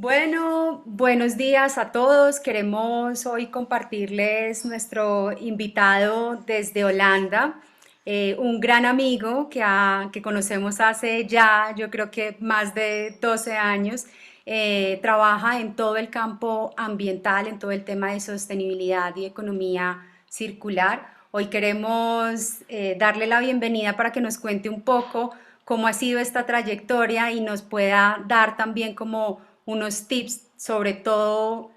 Bueno, buenos días a todos. Queremos hoy compartirles nuestro invitado desde Holanda, un gran amigo que conocemos hace ya, yo creo que más de 12 años. Trabaja en todo el campo ambiental, en todo el tema de sostenibilidad y economía circular. Hoy queremos darle la bienvenida para que nos cuente un poco cómo ha sido esta trayectoria y nos pueda dar también como unos tips sobre todo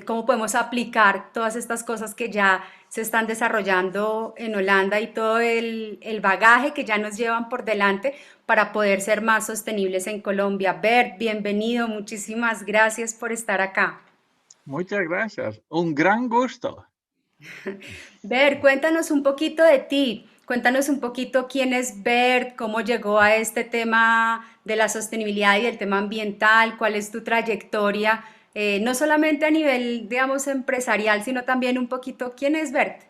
cómo podemos aplicar todas estas cosas que ya se están desarrollando en Holanda y todo el bagaje que ya nos llevan por delante para poder ser más sostenibles en Colombia. Bert, bienvenido, muchísimas gracias por estar acá. Muchas gracias. Un gran gusto. Bert, cuéntanos un poquito de ti. Cuéntanos un poquito quién es Bert, cómo llegó a este tema de la sostenibilidad y del tema ambiental, cuál es tu trayectoria, no solamente a nivel, digamos, empresarial, sino también un poquito quién es Bert.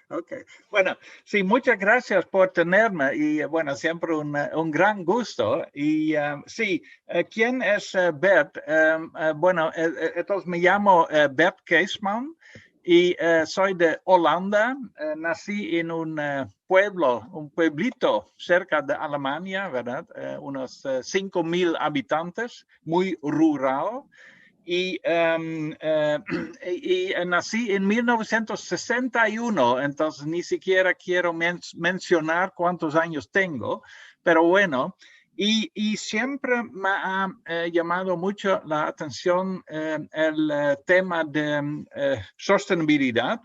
Ok. Bueno, sí, muchas gracias por tenerme y bueno, siempre un gran gusto. Y sí, ¿quién es Bert? Bueno, entonces me llamo Bert Keesman y soy de Holanda. Nací en un pueblo, un pueblito cerca de Alemania, ¿verdad? Unos 5.000 habitantes, muy rural. Y, y nací en 1961, entonces ni siquiera quiero mencionar cuántos años tengo, pero bueno, y siempre me ha llamado mucho la atención el tema de sostenibilidad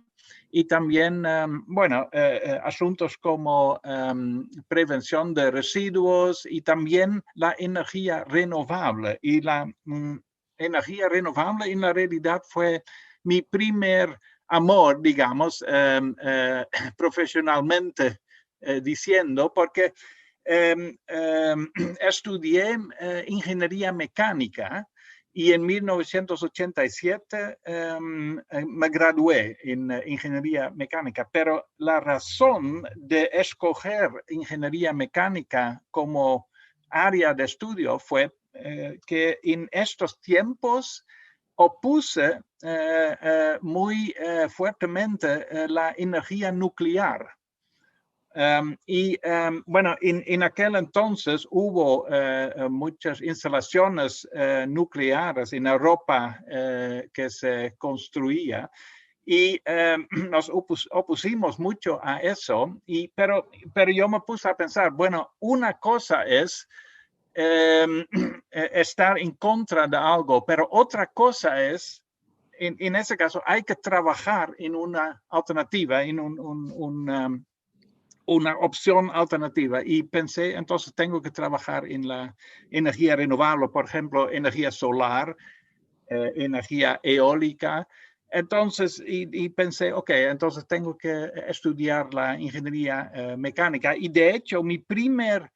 y también, bueno, asuntos como prevención de residuos y también la energía renovable y la energía renovable en la realidad fue mi primer amor, digamos, profesionalmente diciendo, porque estudié ingeniería mecánica y en 1987 me gradué en ingeniería mecánica, pero la razón de escoger ingeniería mecánica como área de estudio fue que en estos tiempos opuse muy fuertemente la energía nuclear. Y bueno, en aquel entonces hubo muchas instalaciones nucleares en Europa que se construía y nos opusimos mucho a eso, pero yo me puse a pensar, bueno, una cosa es estar en contra de algo, pero otra cosa es, en ese caso, hay que trabajar en una alternativa, en una opción alternativa. Y pensé, entonces tengo que trabajar en la energía renovable, por ejemplo, energía solar, energía eólica. Entonces, y pensé, ok, entonces tengo que estudiar la ingeniería mecánica. Y de hecho, mi primer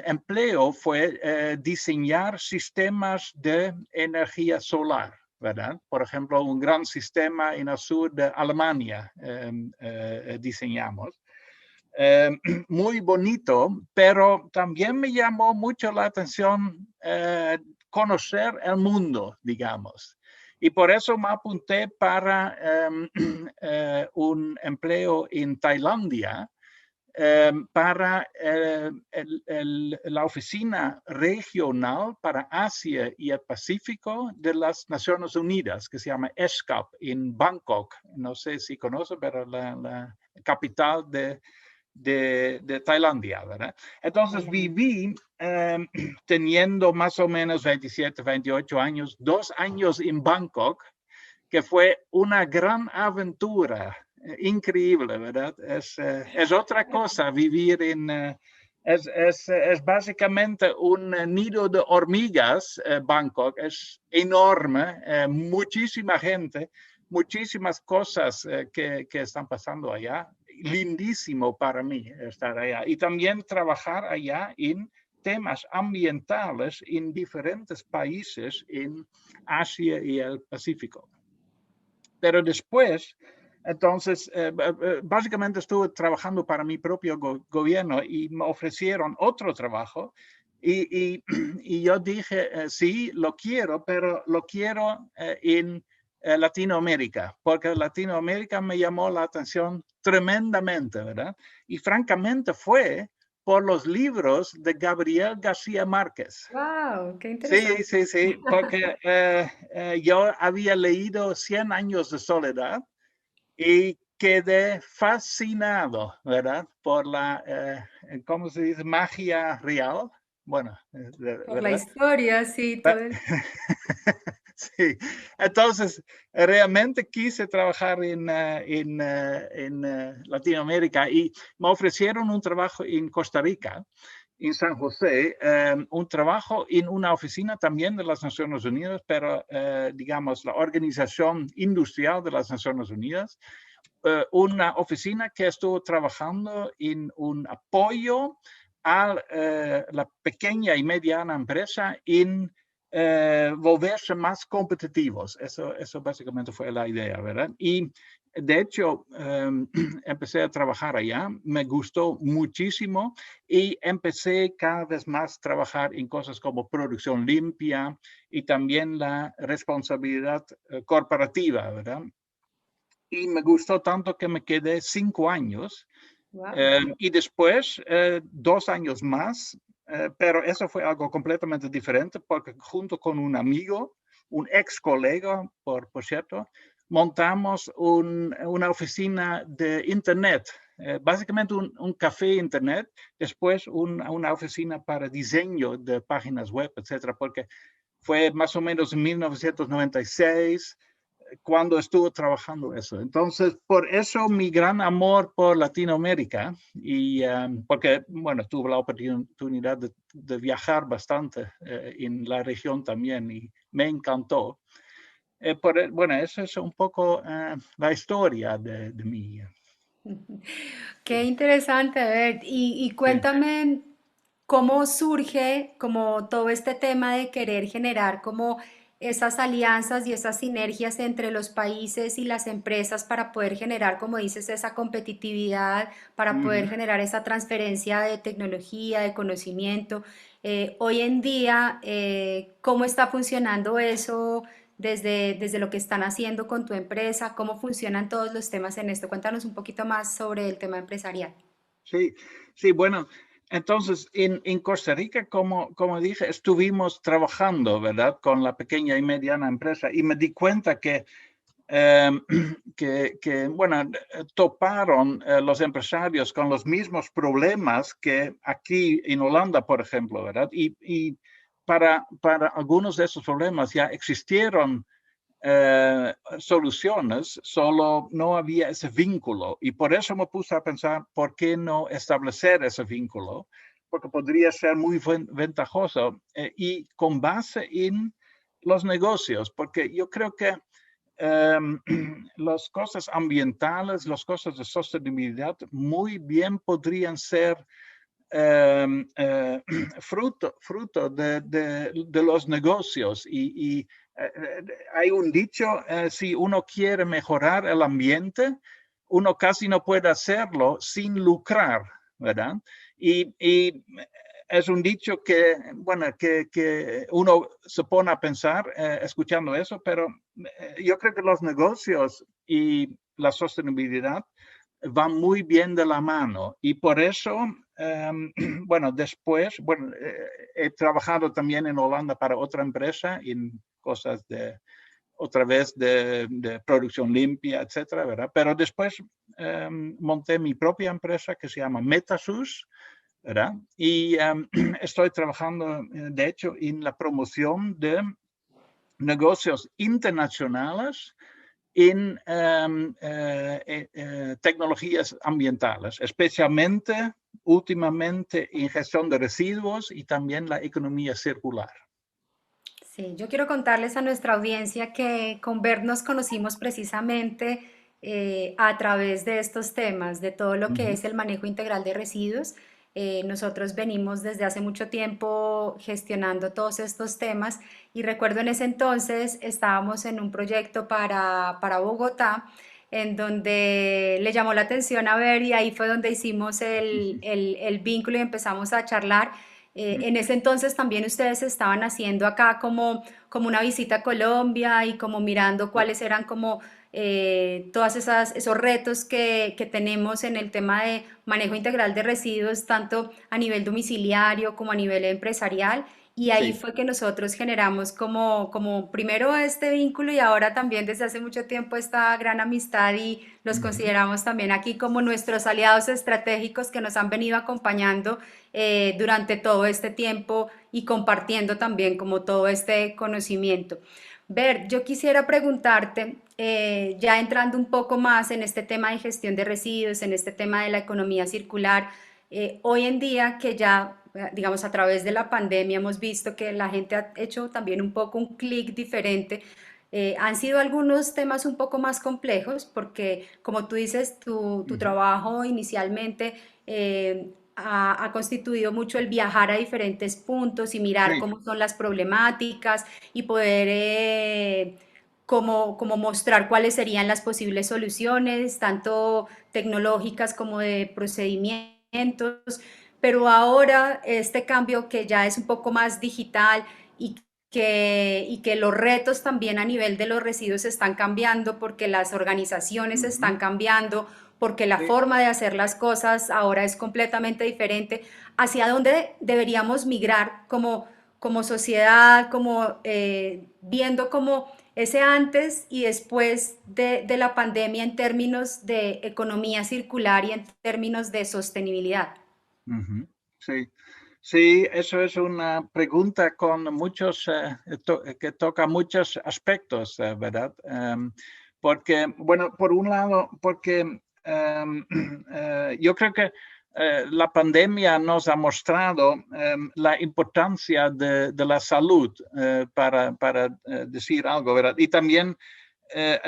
empleo fue diseñar sistemas de energía solar, ¿verdad? Por ejemplo, un gran sistema en el sur de Alemania diseñamos. Muy bonito, pero también me llamó mucho la atención conocer el mundo, digamos. Y por eso me apunté para un empleo en Tailandia para la oficina regional para Asia y el Pacífico de las Naciones Unidas, que se llama ESCAP, en Bangkok. No sé si conocen, pero la capital de Tailandia, ¿verdad? Entonces viví teniendo más o menos 27, 28 años, 2 años en Bangkok, que fue una gran aventura, increíble, ¿verdad? Es otra cosa vivir en... es básicamente un nido de hormigas, Bangkok, es enorme, muchísima gente, muchísimas cosas que están pasando allá. Lindísimo para mí estar allá y también trabajar allá en temas ambientales en diferentes países en Asia y el Pacífico. Pero después, entonces, básicamente estuve trabajando para mi propio gobierno y me ofrecieron otro trabajo Y yo dije, sí, lo quiero, pero lo quiero en Latinoamérica, porque Latinoamérica me llamó la atención tremendamente, ¿verdad? Y francamente fue por los libros de Gabriel García Márquez. Wow, qué Sí, interesante. sí, sí, porque yo había leído Cien años de soledad y quedé fascinado, ¿verdad? Por la, ¿cómo se dice? Magia real. Bueno, Por la ¿verdad? historia, sí, todo el... Sí, entonces realmente quise trabajar en Latinoamérica y me ofrecieron un trabajo en Costa Rica, en San José, un trabajo en una oficina también de las Naciones Unidas, pero digamos la Organización Industrial de las Naciones Unidas, una oficina que estuvo trabajando en un apoyo a la pequeña y mediana empresa en volverse más competitivos. Eso básicamente fue la idea, ¿verdad? Y de hecho, empecé a trabajar allá, me gustó muchísimo y empecé cada vez más a trabajar en cosas como producción limpia y también la responsabilidad corporativa, ¿verdad? Y me gustó tanto que me quedé 5 años Wow. y después 2 años más, pero eso fue algo completamente diferente porque junto con un amigo, un ex colega, por cierto, montamos una oficina de Internet, básicamente un café Internet, después una oficina para diseño de páginas web, etcétera, porque fue más o menos en 1996 cuando estuvo trabajando eso. Entonces, por eso mi gran amor por Latinoamérica y porque, bueno, tuve la oportunidad de viajar bastante en la región también y me encantó. Bueno, eso es un poco la historia de mí. Qué interesante, ver. Y Sí. cuéntame cómo surge como todo este tema de querer generar como esas alianzas y esas sinergias entre los países y las empresas para poder generar, como dices, esa competitividad, para poder Ujú. generar esa transferencia de tecnología, de conocimiento. Hoy en día, ¿cómo está funcionando eso desde lo que están haciendo con tu empresa? ¿Cómo funcionan todos los temas en esto? Cuéntanos un poquito más sobre el tema empresarial. Sí, sí, bueno, entonces en Costa Rica, como dije, estuvimos trabajando, ¿verdad? Con la pequeña y mediana empresa y me di cuenta eh, bueno, toparon los empresarios con los mismos problemas que aquí en Holanda, por ejemplo, ¿verdad? Y para algunos de esos problemas ya existieron soluciones, solo no había ese vínculo. Y por eso me puse a pensar, ¿por qué no establecer ese vínculo? Porque podría ser muy ventajoso y con base en los negocios, porque yo creo que las cosas ambientales, las cosas de sostenibilidad muy bien podrían ser fruto de los negocios. Hay un dicho, si uno quiere mejorar el ambiente, uno casi no puede hacerlo sin lucrar, ¿verdad? Y es un dicho que, bueno, que uno se pone a pensar escuchando eso, pero yo creo que los negocios y la sostenibilidad van muy bien de la mano y por eso, bueno, después, bueno, he trabajado también en Holanda para otra empresa en cosas de, otra vez de producción limpia, etcétera, ¿verdad? Pero después monté mi propia empresa que se llama Metasus, ¿verdad? Y estoy trabajando, de hecho, en la promoción de negocios internacionales en tecnologías ambientales, especialmente últimamente en gestión de residuos y también la economía circular. Sí, yo quiero contarles a nuestra audiencia que con Bert nos conocimos precisamente a través de estos temas, de todo lo que Ujú. es el manejo integral de residuos. Nosotros venimos desde hace mucho tiempo gestionando todos estos temas y recuerdo en ese entonces estábamos en un proyecto para Bogotá en donde le llamó la atención a Bert y ahí fue donde hicimos el vínculo y empezamos a charlar En ese entonces también ustedes estaban haciendo acá como una visita a Colombia y como mirando cuáles eran como todas esos retos que tenemos en el tema de manejo integral de residuos, tanto a nivel domiciliario como a nivel empresarial. Y ahí Sí. fue que nosotros generamos como primero este vínculo y ahora también desde hace mucho tiempo esta gran amistad y los Ujú. consideramos también aquí como nuestros aliados estratégicos que nos han venido acompañando durante todo este tiempo y compartiendo también como todo este conocimiento. Ver, yo quisiera preguntarte, ya entrando un poco más en este tema de gestión de residuos, en este tema de la economía circular, hoy en día que ya, digamos, a través de la pandemia hemos visto que la gente ha hecho también un poco un clic diferente. Han sido algunos temas un poco más complejos porque, como tú dices, tu Ujú. trabajo inicialmente ha constituido mucho el viajar a diferentes puntos y mirar Sí. cómo son las problemáticas y poder como mostrar cuáles serían las posibles soluciones, tanto tecnológicas como de procedimientos. Pero ahora este cambio que ya es un poco más digital y que los retos también a nivel de los residuos están cambiando porque las organizaciones Ujú. están cambiando, porque la Sí. forma de hacer las cosas ahora es completamente diferente. ¿Hacia dónde deberíamos migrar como sociedad, como viendo como ese antes y después de la pandemia en términos de economía circular y en términos de sostenibilidad? Ujú. Sí. Sí, eso es una pregunta con muchos, que toca muchos aspectos, ¿verdad? Porque, bueno, por un lado, porque yo creo que la pandemia nos ha mostrado la importancia de la salud, para decir algo, ¿verdad? Y también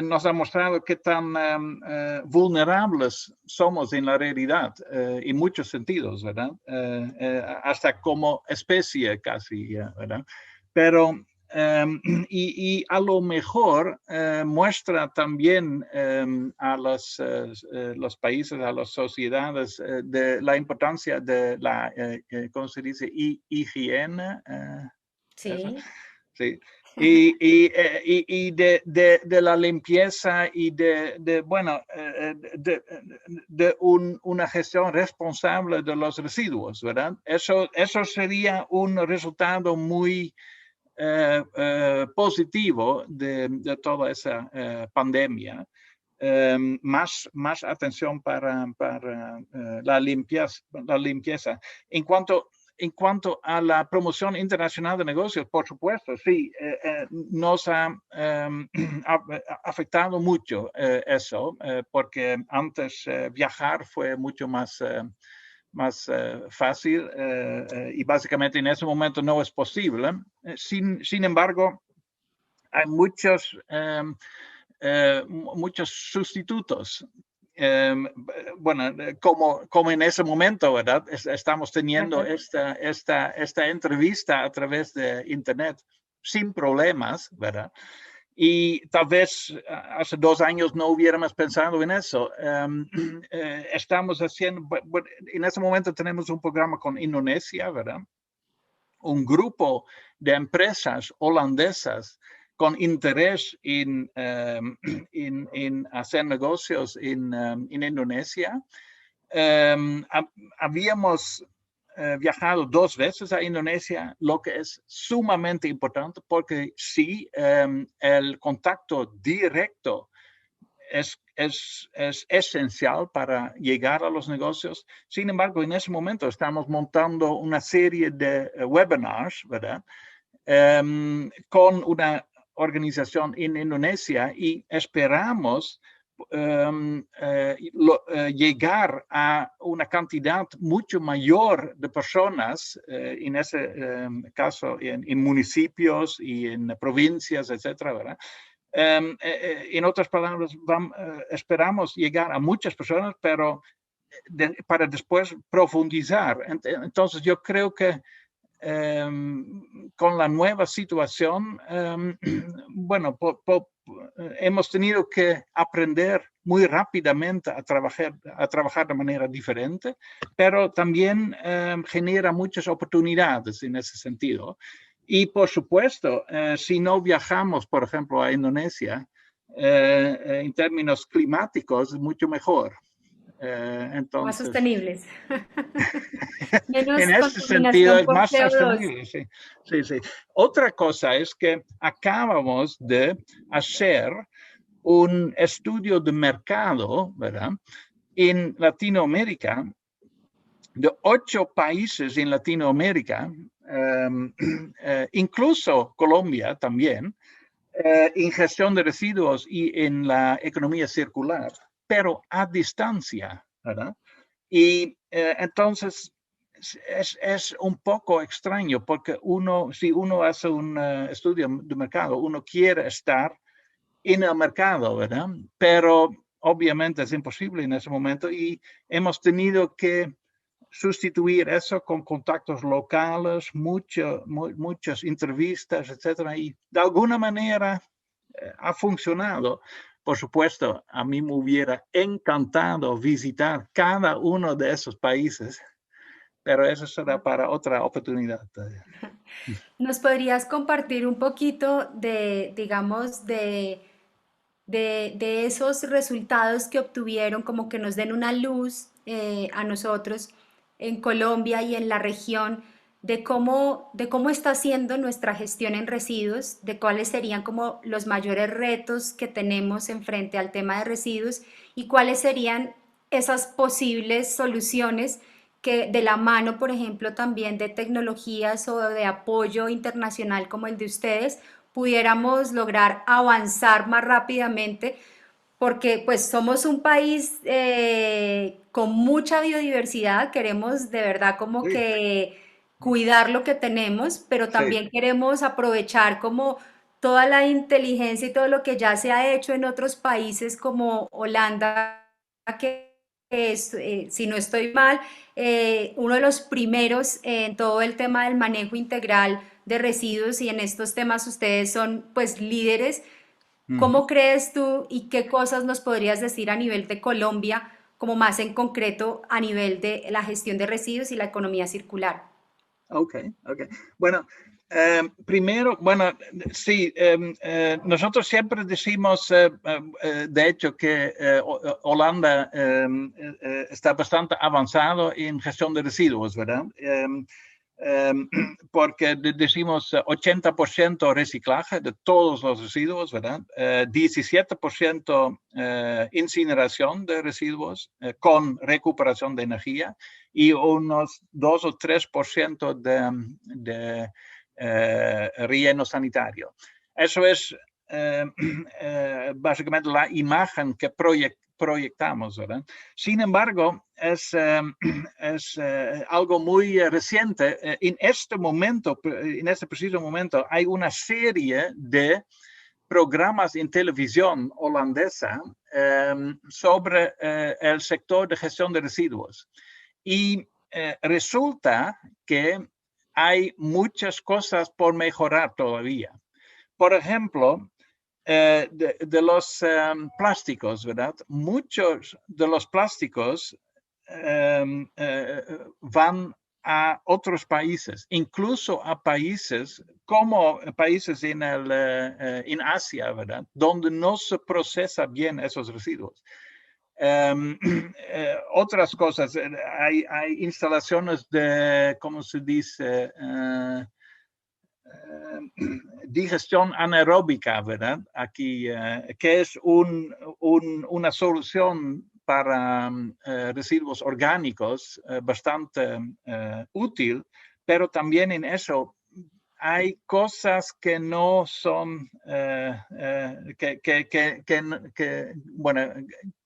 nos ha mostrado qué tan vulnerables somos en la realidad, en muchos sentidos, ¿verdad? Hasta como especie casi, ¿verdad? Pero, y a lo mejor muestra también a los países, a las sociedades, de la importancia de la, ¿cómo se dice? Higiene. Eso. Sí, Sí. Y de la limpieza y bueno, una gestión responsable de los residuos, ¿verdad? Eso sería un resultado muy positivo de toda esa pandemia. Más atención para la limpieza. En cuanto a la promoción internacional de negocios, por supuesto, sí, nos ha afectado mucho eso, porque antes viajar fue mucho más fácil, y básicamente en ese momento no es posible. Sin embargo, hay muchos sustitutos. Bueno, como en ese momento, ¿verdad? Estamos de teniendo acuerdo. esta entrevista a través de Internet sin problemas, ¿verdad? Y tal vez hace 2 años no hubiéramos pensado en eso. Estamos haciendo, en ese momento tenemos un programa con Indonesia, ¿verdad? Un grupo de empresas holandesas con interés en hacer negocios en Indonesia. Habíamos viajado 2 veces a Indonesia, lo que es sumamente importante porque sí, el contacto directo es esencial para llegar a los negocios. Sin embargo, en ese momento estamos montando una serie de webinars, ¿verdad? Con una organización en Indonesia y esperamos llegar a una cantidad mucho mayor de personas, en ese caso en municipios y en provincias, etcétera, ¿verdad? En otras palabras, esperamos llegar a muchas personas, pero para después profundizar. Entonces, yo creo que con la nueva situación, bueno, hemos tenido que aprender muy rápidamente a trabajar de manera diferente, pero también genera muchas oportunidades en ese sentido. Y por supuesto, si no viajamos, por ejemplo, a Indonesia, en términos climáticos, mucho mejor. Más Entonces, sostenibles. en Menos ese sentido contaminación es por más CO2. sostenible, sí, sí, sí. Otra cosa es que acabamos de hacer un estudio de mercado, ¿verdad? En Latinoamérica, de 8 países en Latinoamérica, incluso Colombia también, en gestión de residuos y en la economía circular, pero a distancia, ¿verdad? Y entonces es un poco extraño porque si uno hace un estudio de mercado, uno quiere estar en el mercado, ¿verdad? Pero obviamente es imposible en ese momento y hemos tenido que sustituir eso con contactos locales, muchas entrevistas, etcétera, y de alguna manera ha funcionado. Por supuesto, a mí me hubiera encantado visitar cada uno de esos países, pero eso será para otra oportunidad. ¿Nos podrías compartir un poquito de, digamos, de esos resultados que obtuvieron, como que nos den una luz a nosotros en Colombia y en la región de cómo está siendo nuestra gestión en residuos, de cuáles serían como los mayores retos que tenemos en frente al tema de residuos y cuáles serían esas posibles soluciones que de la mano, por ejemplo, también de tecnologías o de apoyo internacional como el de ustedes, pudiéramos lograr avanzar más rápidamente, porque pues somos un país con mucha biodiversidad, queremos de verdad como Sí, que cuidar lo que tenemos, pero sí, también queremos aprovechar como toda la inteligencia y todo lo que ya se ha hecho en otros países como Holanda, que es, si no estoy mal, uno de los primeros en todo el tema del manejo integral de residuos y en estos temas ustedes son pues líderes. uh -huh. ¿Cómo crees tú y qué cosas nos podrías decir a nivel de Colombia, como más en concreto a nivel de la gestión de residuos y la economía circular? Ok, ok. Bueno, primero, bueno, sí, nosotros siempre decimos, de hecho, que Holanda está bastante avanzado en gestión de residuos, ¿verdad? Porque decimos 80% reciclaje de todos los residuos, ¿verdad? 17% incineración de residuos con recuperación de energía y unos 2 o 3% de relleno sanitario. Eso es básicamente la imagen que proyectamos, ¿verdad? Sin embargo, es algo muy reciente. En este momento, en este preciso momento, hay una serie de programas en televisión holandesa sobre el sector de gestión de residuos. Y resulta que hay muchas cosas por mejorar todavía. Por ejemplo, de los plásticos, ¿verdad? Muchos de los plásticos van a otros países, incluso a países como países en Asia, ¿verdad? Donde no se procesa bien esos residuos. Otras cosas, hay instalaciones de, ¿cómo se dice? Digestión anaeróbica, ¿verdad? Aquí, que es una solución para residuos orgánicos bastante útil, pero también en eso hay cosas que no son, bueno,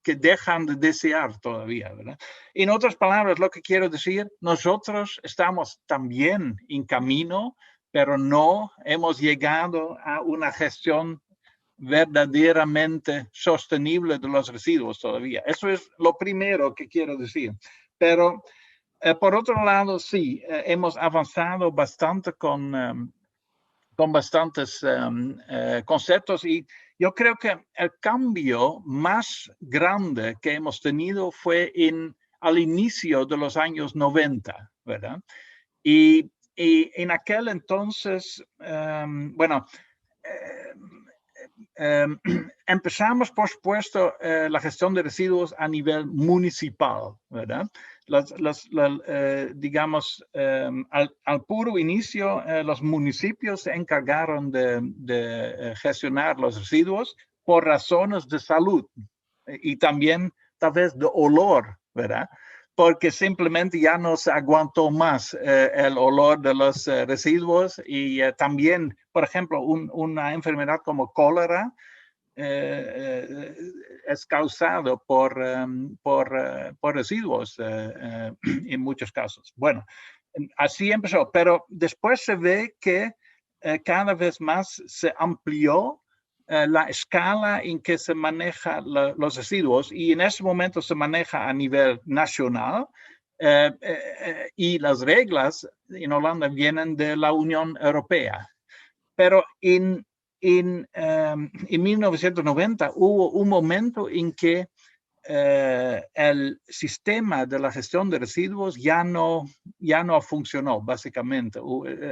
que dejan de desear todavía, ¿verdad? En otras palabras, lo que quiero decir, nosotros estamos también en camino, pero no hemos llegado a una gestión verdaderamente sostenible de los residuos todavía. Eso es lo primero que quiero decir. Pero por otro lado, sí, hemos avanzado bastante con bastantes conceptos y yo creo que el cambio más grande que hemos tenido fue al inicio de los años 90, ¿verdad? Y en aquel entonces, bueno, empezamos, por supuesto, la gestión de residuos a nivel municipal, ¿verdad? Digamos, al puro inicio, los municipios se encargaron de gestionar los residuos por razones de salud y también tal vez de olor, ¿verdad? Porque simplemente ya no se aguantó más el olor de los residuos y también, por ejemplo, una enfermedad como cólera es causado por residuos en muchos casos. Bueno, así empezó, pero después se ve que cada vez más se amplió la escala en que se maneja los residuos y en ese momento se maneja a nivel nacional y las reglas en Holanda vienen de la Unión Europea. Pero en 1990 hubo un momento en que el sistema de la gestión de residuos ya no funcionó, básicamente.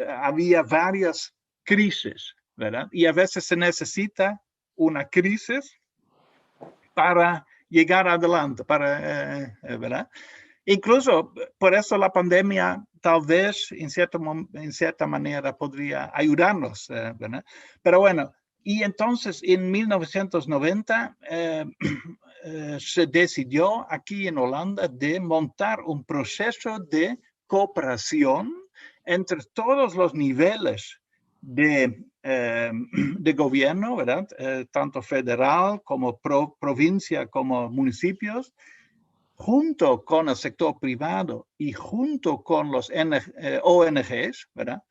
Había varias crisis, ¿verdad? Y a veces se necesita una crisis para llegar adelante, ¿verdad? Incluso por eso la pandemia tal vez en cierta manera podría ayudarnos, ¿verdad? Pero bueno, y entonces en 1990 se decidió aquí en Holanda de montar un proceso de cooperación entre todos los niveles de gobierno, ¿verdad? Tanto federal como provincia como municipios, junto con el sector privado y junto con los ONGs, ¿verdad?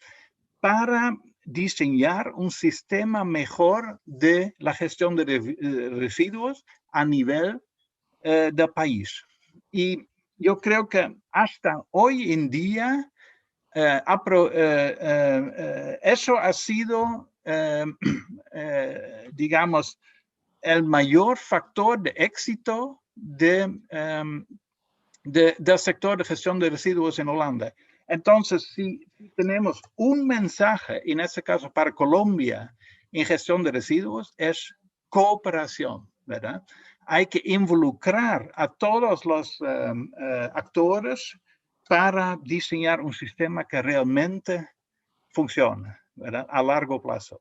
Para diseñar un sistema mejor de la gestión de residuos a nivel del país. Y yo creo que hasta hoy en día eso ha sido, digamos, el mayor factor de éxito del sector de gestión de residuos en Holanda. Entonces, si tenemos un mensaje, en este caso para Colombia, en gestión de residuos, es cooperación, ¿verdad? Hay que involucrar a todos los actores para diseñar un sistema que realmente funcione, ¿verdad? A largo plazo.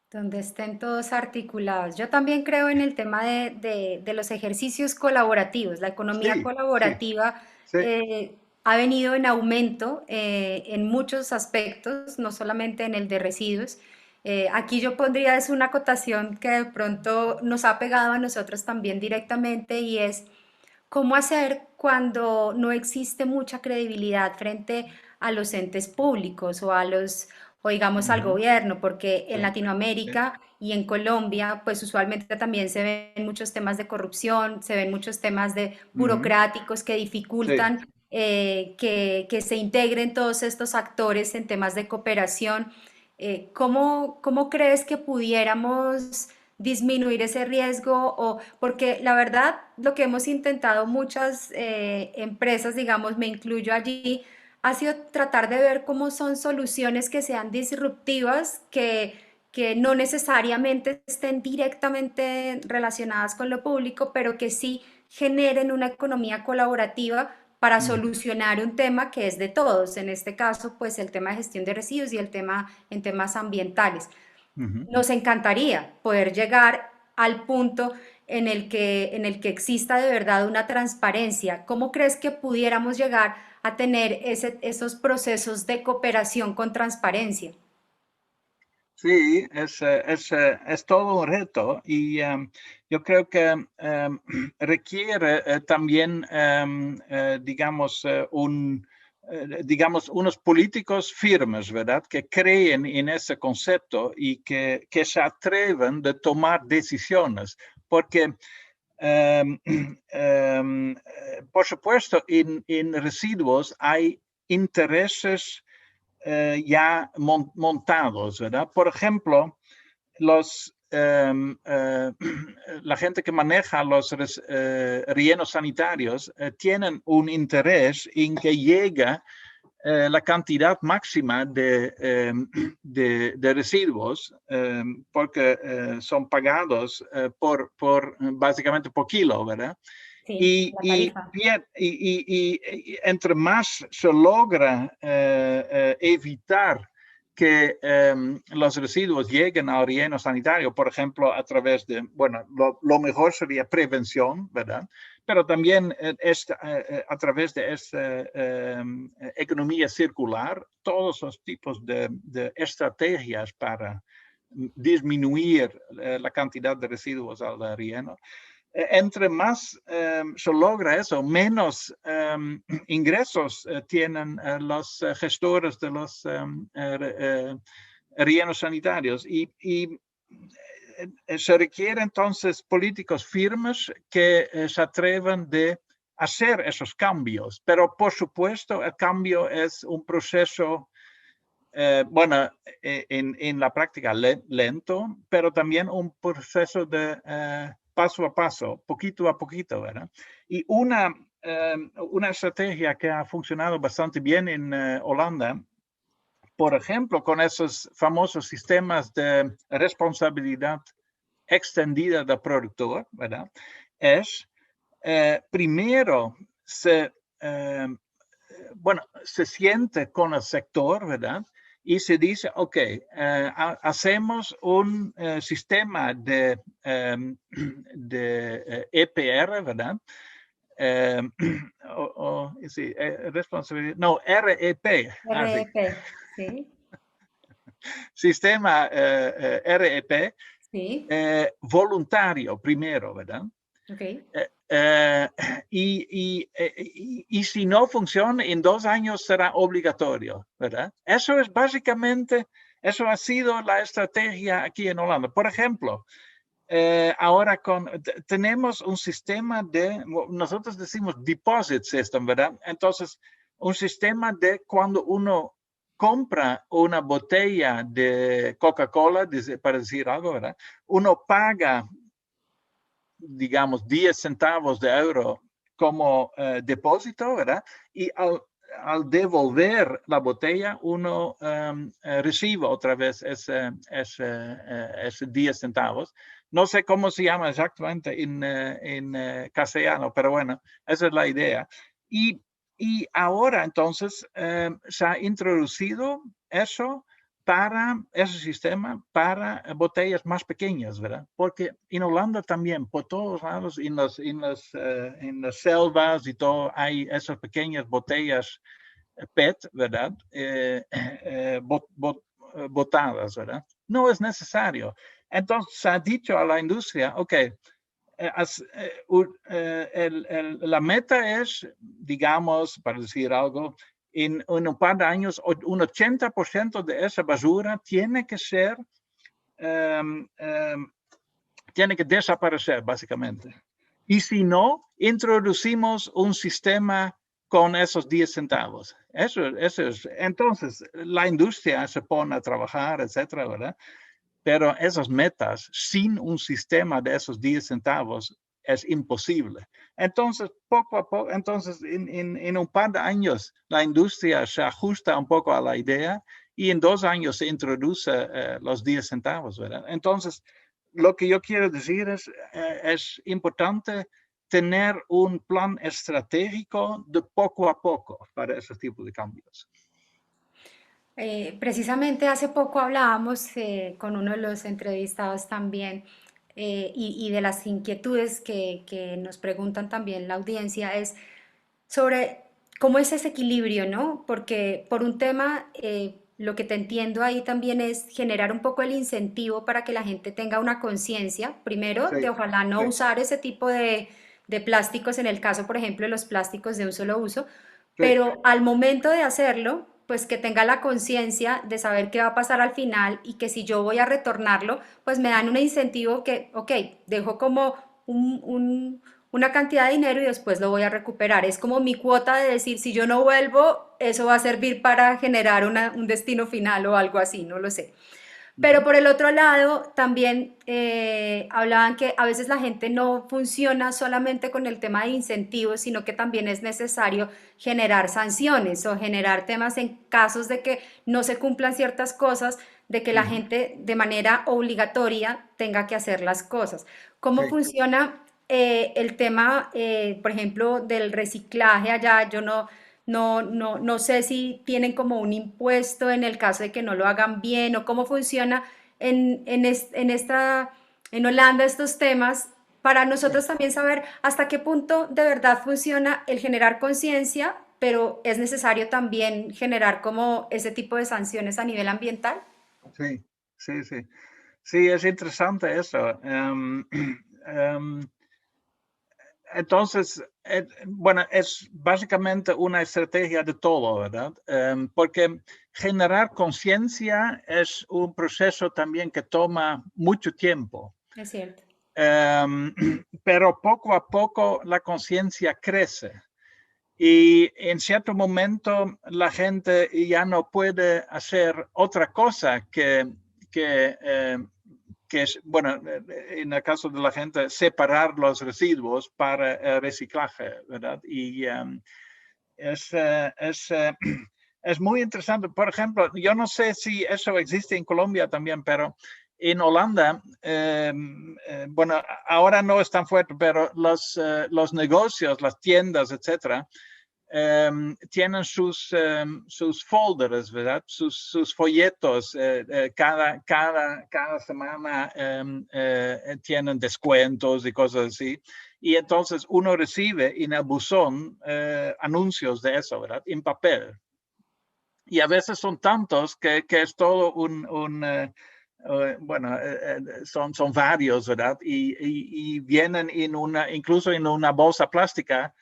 Donde estén todos articulados. Yo también creo en el tema de los ejercicios colaborativos. La economía Sí, sí, colaborativa sí. ha venido en aumento en muchos aspectos, no solamente en el de residuos. Aquí yo pondría es una acotación que de pronto nos ha pegado a nosotros también directamente y es cómo hacer cuando no existe mucha credibilidad frente a los entes públicos o a los o digamos al Uh-huh. gobierno, porque en Sí, sí. Latinoamérica y en Colombia, pues usualmente también se ven muchos temas de corrupción, se ven muchos temas de Uh-huh. burocráticos que Sí. dificultan que se integren todos estos actores en temas de cooperación. ¿Cómo crees que pudiéramos disminuir ese riesgo? O, porque la verdad, lo que hemos intentado muchas empresas, digamos, me incluyo allí, ha sido tratar de ver cómo son soluciones que sean disruptivas, que no necesariamente estén directamente relacionadas con lo público, pero que sí generen una economía colaborativa para Uh-huh. solucionar un tema que es de todos, en este caso, pues el tema de gestión de residuos y el tema en temas ambientales. Uh-huh. Nos encantaría poder llegar al punto en el que exista de verdad una transparencia. ¿Cómo crees que pudiéramos llegar a tener esos procesos de cooperación con transparencia? Sí, es todo un reto y yo creo que requiere también, digamos, digamos, unos políticos firmes, ¿verdad? Que creen en ese concepto y que se atreven de tomar decisiones, porque por supuesto, en residuos hay intereses ya montados, ¿verdad? Por ejemplo, los la gente que maneja los rellenos sanitarios tienen un interés en que llegue la cantidad máxima de residuos porque son pagados por básicamente por kilo, ¿verdad? Sí, Y, la y, tarifa. y entre más se logra evitar que los residuos lleguen al relleno sanitario, por ejemplo, a través de, bueno, lo mejor sería prevención, ¿verdad? Pero también a través de esta economía circular, todos los tipos de estrategias para disminuir la cantidad de residuos al relleno. Entre más se logra eso, menos ingresos tienen los gestores de los rellenos sanitarios y se requiere entonces políticos firmes que se atrevan de hacer esos cambios. Pero por supuesto, el cambio es un proceso, bueno, en la práctica lento, pero también un proceso de paso a paso, poquito a poquito, ¿verdad? Y una estrategia que ha funcionado bastante bien en Holanda, por ejemplo, con esos famosos sistemas de responsabilidad extendida del productor, ¿verdad? Es primero bueno, se siente con el sector, ¿verdad? Y se dice, ok, hacemos un sistema de EPR, ¿verdad? Eh, sí, responsabilidad, no, REP, así, REP, sí, sistema REP sí, voluntario primero, ¿verdad? ok. Eh, eh, y si no funciona, en 2 años será obligatorio, ¿verdad? Eso es básicamente, eso ha sido la estrategia aquí en Holanda. Por ejemplo, ahora tenemos un sistema nosotros decimos deposit system, ¿verdad? Entonces, un sistema de cuando uno compra una botella de Coca-Cola, para decir algo, ¿verdad? Uno paga, digamos, 10 centavos de euro como depósito, ¿verdad? Y al devolver la botella, uno recibe otra vez ese 10 centavos. No sé cómo se llama exactamente en castellano, pero bueno, esa es la idea. Y, y ahora entonces se ha introducido eso para ese sistema para botellas más pequeñas, ¿verdad? Porque en Holanda también, por todos lados, en las selvas y todo, hay esas pequeñas botellas PET, ¿verdad? Botadas, ¿verdad? No es necesario. Entonces se ha dicho a la industria, ok, la meta es, digamos, para decir algo, en un par de años, un 80% de esa basura tiene que desaparecer, básicamente. Y si no, introducimos un sistema con esos 10 centavos. Eso es. Entonces, la industria se pone a trabajar, etcétera, ¿verdad? Pero esas metas sin un sistema de esos 10 centavos es imposible. Entonces, poco a poco, entonces en un par de años la industria se ajusta un poco a la idea y en 2 años se introduce los 10 centavos, ¿verdad? Entonces, lo que yo quiero decir es importante tener un plan estratégico de poco a poco para ese tipo de cambios. Precisamente hace poco hablábamos con uno de los entrevistados también y de las inquietudes que nos preguntan también la audiencia es sobre cómo es ese equilibrio, ¿no? Porque por un tema, lo que te entiendo ahí también es generar un poco el incentivo para que la gente tenga una conciencia, primero, de Sí, ojalá no sí, usar ese tipo de plásticos, en el caso, por ejemplo, de los plásticos de un solo uso, sí. pero al momento de hacerlo, pues que tenga la conciencia de saber qué va a pasar al final y que si yo voy a retornarlo, pues me dan un incentivo que, ok, dejo como una cantidad de dinero y después lo voy a recuperar. Es como mi cuota de decir, si yo no vuelvo, eso va a servir para generar un destino final o algo así, no lo sé. Pero por el otro lado, también hablaban que a veces la gente no funciona solamente con el tema de incentivos, sino que también es necesario generar sanciones o generar temas en casos de que no se cumplan ciertas cosas, de que la Ujú. gente de manera obligatoria tenga que hacer las cosas. ¿Cómo Sí. funciona el tema, por ejemplo, del reciclaje allá? Yo no sé si tienen como un impuesto en el caso de que no lo hagan bien o cómo funciona en Holanda estos temas para Sí. nosotros también saber hasta qué punto de verdad funciona el generar conciencia, pero es necesario también generar como ese tipo de sanciones a nivel ambiental. Sí, sí, sí. Sí, es interesante eso. Em, entonces, bueno, es básicamente una estrategia de todo, ¿verdad? Porque generar conciencia es un proceso también que toma mucho tiempo. Es cierto. Pero poco a poco la conciencia crece. Y en cierto momento la gente ya no puede hacer otra cosa que, eh, que es, bueno, en el caso de la gente, separar los residuos para reciclaje, ¿verdad? Y es, eh, es, eh, es muy interesante. Por ejemplo, yo no sé si eso existe en Colombia también, pero en Holanda, bueno, ahora no es tan fuerte, pero los negocios, las tiendas, etcétera, tienen sus folders, ¿verdad? Sus folletos. Cada semana tienen descuentos y cosas así. Y entonces uno recibe en el buzón anuncios de eso, ¿verdad? En papel. Y a veces son tantos que es todo bueno, son varios, ¿verdad? Y vienen incluso en una bolsa plástica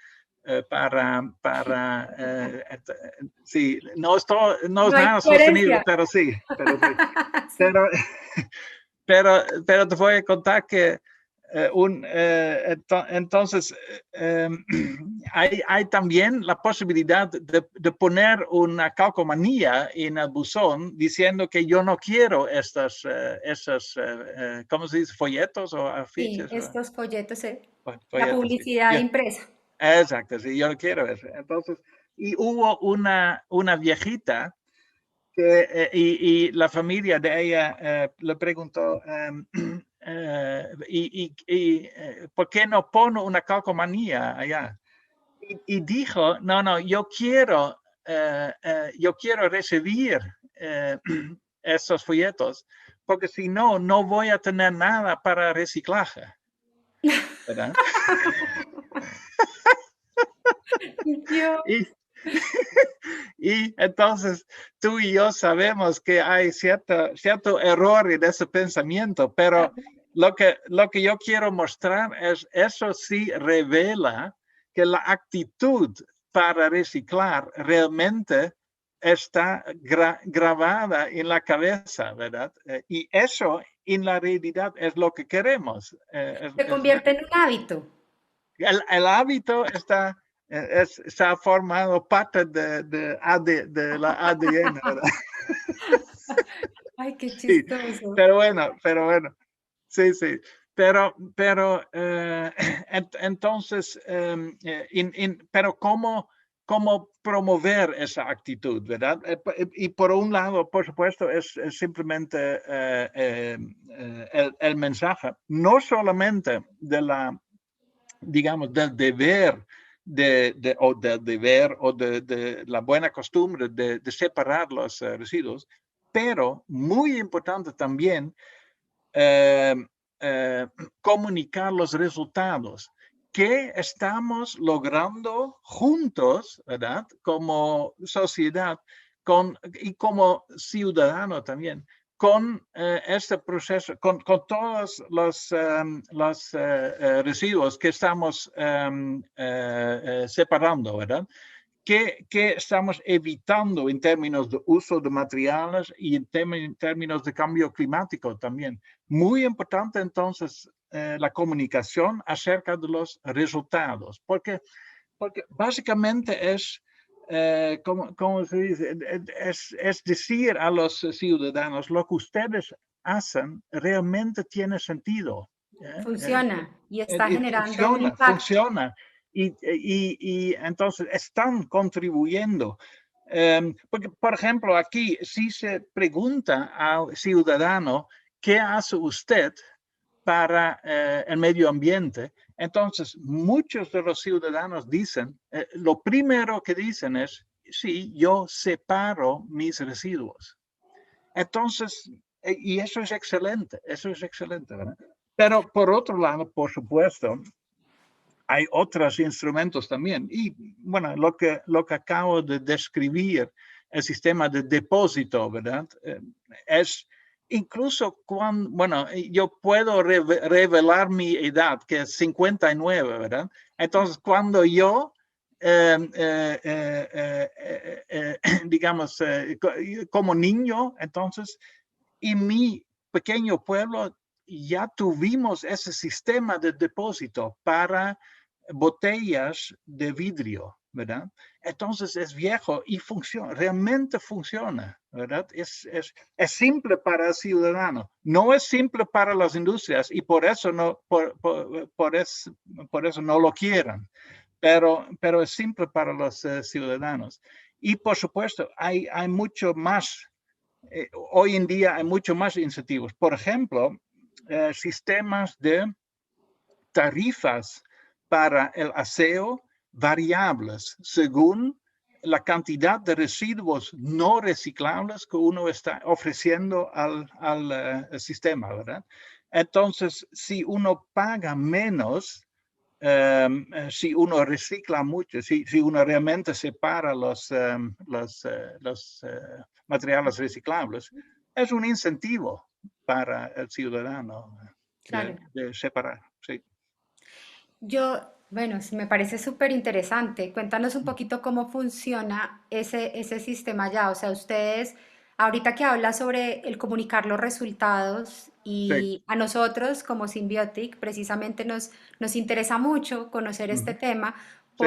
sí, no No es hay nada sostenible, coherencia. pero sí. Sí. Pero, pero te voy a contar que entonces hay también la posibilidad de poner una calcomanía en el buzón diciendo que yo no quiero ¿cómo se dice? Folletos o Sí, afiches. estos folletos, la Folletos, sí. publicidad impresa. Exacto, sí, yo no quiero eso. Entonces, y hubo una viejita y la familia de ella le preguntó, ¿por qué no pone una calcomanía allá? Y dijo, no, yo quiero recibir esos folletos, porque si no, no voy a tener nada para reciclaje, ¿verdad? Yo, Y, y entonces tú y yo sabemos que hay cierto error en ese pensamiento, pero lo que yo quiero mostrar es eso sí revela que la actitud para reciclar realmente está grabada en la cabeza, ¿verdad? Y eso en la realidad es lo que queremos. se convierte en un hábito. El hábito está formado parte de la ADN, ¿verdad? Ay, qué Sí, chistoso. pero bueno, sí, sí. Pero entonces, pero ¿cómo promover esa actitud, verdad? Y por un lado, por supuesto, es simplemente el mensaje, no solamente digamos, del deber o de la buena costumbre de separar los residuos, pero muy importante también eh, eh, comunicar los resultados que estamos logrando juntos, ¿verdad? Como sociedad y como ciudadano también, con este proceso, con todos los residuos que estamos separando, ¿verdad? ¿Qué estamos evitando en términos de uso de materiales y en términos de cambio climático también? Muy importante entonces la comunicación acerca de los resultados, porque básicamente es ¿cómo se dice? Es decir a los ciudadanos, lo que ustedes hacen realmente tiene sentido. Funciona y está Y generando un funciona, impacto. funciona. Y entonces están contribuyendo. Porque, por ejemplo, aquí, si se pregunta al ciudadano, ¿qué hace usted para el medio ambiente? Entonces, muchos de los ciudadanos dicen, lo primero que dicen es, sí, yo separo mis residuos. Entonces, y eso es excelente, ¿verdad? Pero por otro lado, por supuesto, hay otros instrumentos también. Y bueno, lo que acabo de describir, el sistema de depósito, ¿verdad? Es incluso cuando, bueno, yo puedo revelar mi edad, que es 59, ¿verdad? Entonces, cuando yo, digamos, como niño, entonces, en mi pequeño pueblo ya tuvimos ese sistema de depósito para botellas de vidrio, ¿verdad? Entonces es viejo y funciona, realmente funciona, ¿verdad? Es simple para el ciudadano, no es simple para las industrias y por eso no, por eso no lo quieren, pero es simple para los ciudadanos. Y por supuesto, hay mucho más hoy en día hay mucho más incentivos. Por ejemplo, sistemas de tarifas para el aseo variables según la cantidad de residuos no reciclables que uno está ofreciendo al sistema, ¿verdad? Entonces, si uno paga menos, si uno recicla mucho, si uno realmente separa los materiales reciclables, es un incentivo para el ciudadano Claro. de separar. Sí. Bueno, sí, me parece súper interesante. Cuéntanos un poquito cómo funciona ese sistema ya. O sea, ustedes, ahorita que hablas sobre el comunicar los resultados Sí. y a nosotros como Symbiotic, precisamente nos interesa mucho conocer este Ujú. tema Sí.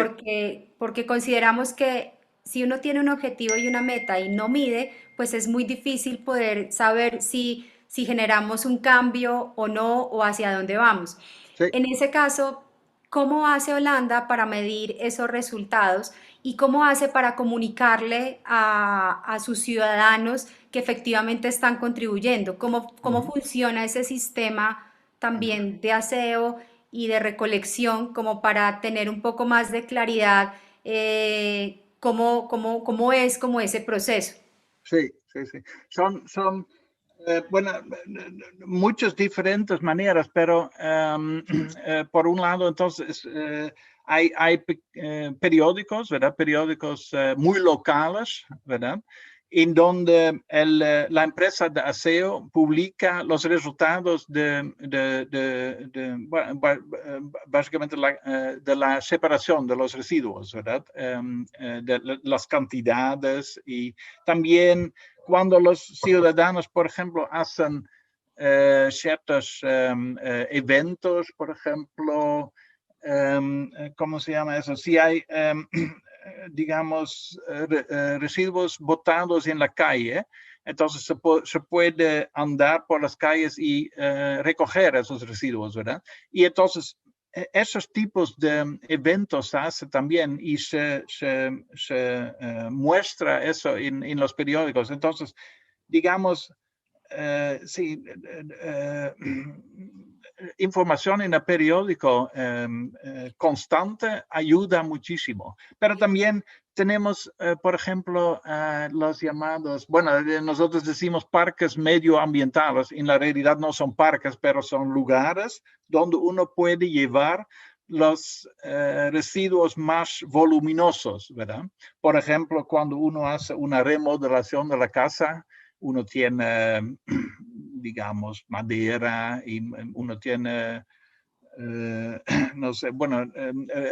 porque consideramos que si uno tiene un objetivo y una meta y no mide, pues es muy difícil poder saber si generamos un cambio o no o hacia dónde vamos. Sí. En ese caso, ¿cómo hace Holanda para medir esos resultados y cómo hace para comunicarle a sus ciudadanos que efectivamente están contribuyendo? ¿Cómo Ujú. funciona ese sistema Ujú. también de aseo y de recolección como para tener un poco más de claridad cómo es como ese proceso? Sí, sí, sí. Son bueno, muchas diferentes maneras, pero por un lado, entonces, hay periódicos, ¿verdad? Periódicos muy locales, ¿verdad? En donde la empresa de aseo publica los resultados básicamente de la separación de los residuos, ¿verdad? De las cantidades y también cuando los ciudadanos, por ejemplo, hacen ciertos eventos, por ejemplo, ¿cómo se llama eso? Si hay, digamos, residuos botados en la calle, entonces se puede andar por las calles y recoger esos residuos, ¿verdad? Y entonces esos tipos de eventos se hace también y se muestra eso en los periódicos. Entonces, digamos, sí, información en el periódico constante ayuda muchísimo. Pero también tenemos, por ejemplo, los llamados, bueno, nosotros decimos parques medioambientales, en la realidad no son parques, pero son lugares donde uno puede llevar los residuos más voluminosos, ¿verdad? Por ejemplo, cuando uno hace una remodelación de la casa, uno tiene, digamos, madera y uno tiene, no sé, bueno,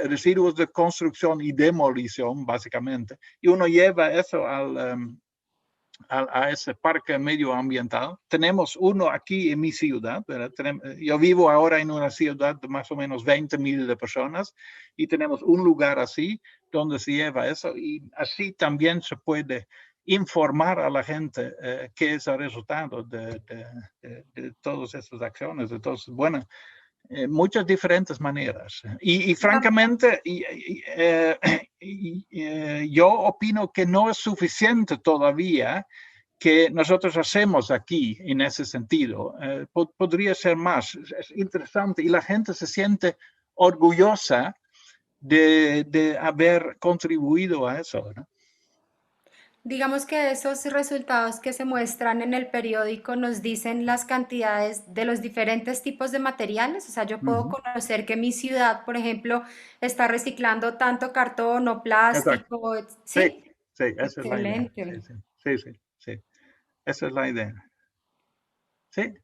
residuos de construcción y demolición, básicamente. Y uno lleva eso a ese parque medioambiental. Tenemos uno aquí en mi ciudad, ¿verdad? Yo vivo ahora en una ciudad de más o menos 20,000 de personas y tenemos un lugar así donde se lleva eso y así también se puede informar a la gente qué es el resultado de todas estas acciones. Entonces, bueno, muchas diferentes maneras. Y francamente, yo opino que no es suficiente todavía que nosotros hacemos aquí en ese sentido. Podría ser más. Es interesante y la gente se siente orgullosa de haber contribuido a eso, ¿no? Digamos que esos resultados que se muestran en el periódico nos dicen las cantidades de los diferentes tipos de materiales. O sea, yo puedo Ujú. conocer que mi ciudad, por ejemplo, está reciclando tanto cartón o Exacto. plástico. Sí, Sí, sí, esa es la idea. Sí, excelente. sí, sí, sí, sí. Esa es la idea. Sí.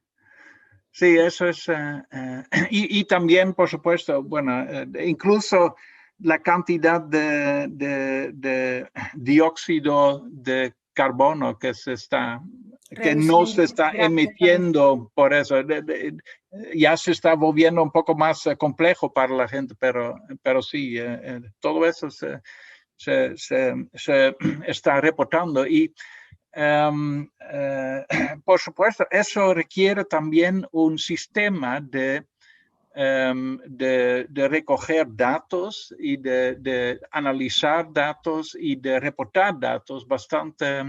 Sí, eso es, y también, por supuesto, bueno, incluso la cantidad de dióxido de carbono que no se Reduciendo está drásticamente. emitiendo por eso, ya se está volviendo un poco más complejo para la gente, pero sí, todo eso se está reportando y por supuesto, eso requiere también un sistema de recoger datos y de analizar datos y de reportar datos bastante,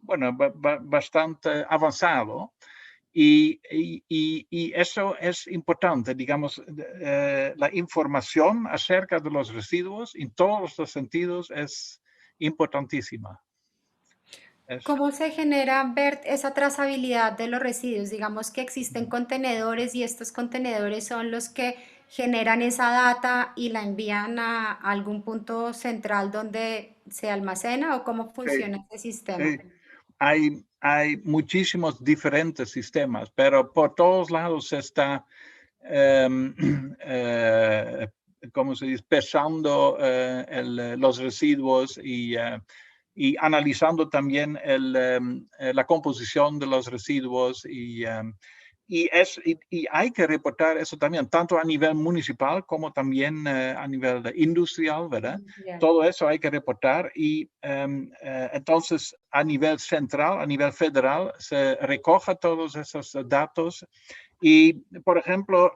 bueno, bastante avanzado. Y eso es importante, digamos, la información acerca de los residuos en todos los sentidos es importantísima. Es, ¿Cómo se genera ver esa trazabilidad de los residuos? Digamos que existen contenedores y estos contenedores son los que generan esa data y la envían a algún punto central donde se almacena o cómo sí, funciona este sistema. sí. Hay muchísimos diferentes sistemas, pero por todos lados se está, um, uh, ¿cómo se dice?, pesando los residuos y analizando también la composición de los residuos y hay que reportar eso también, tanto a nivel municipal como también a nivel industrial, ¿verdad? Ya. Todo eso hay que reportar y entonces a nivel central, a nivel federal, se recoja todos esos datos y, por ejemplo,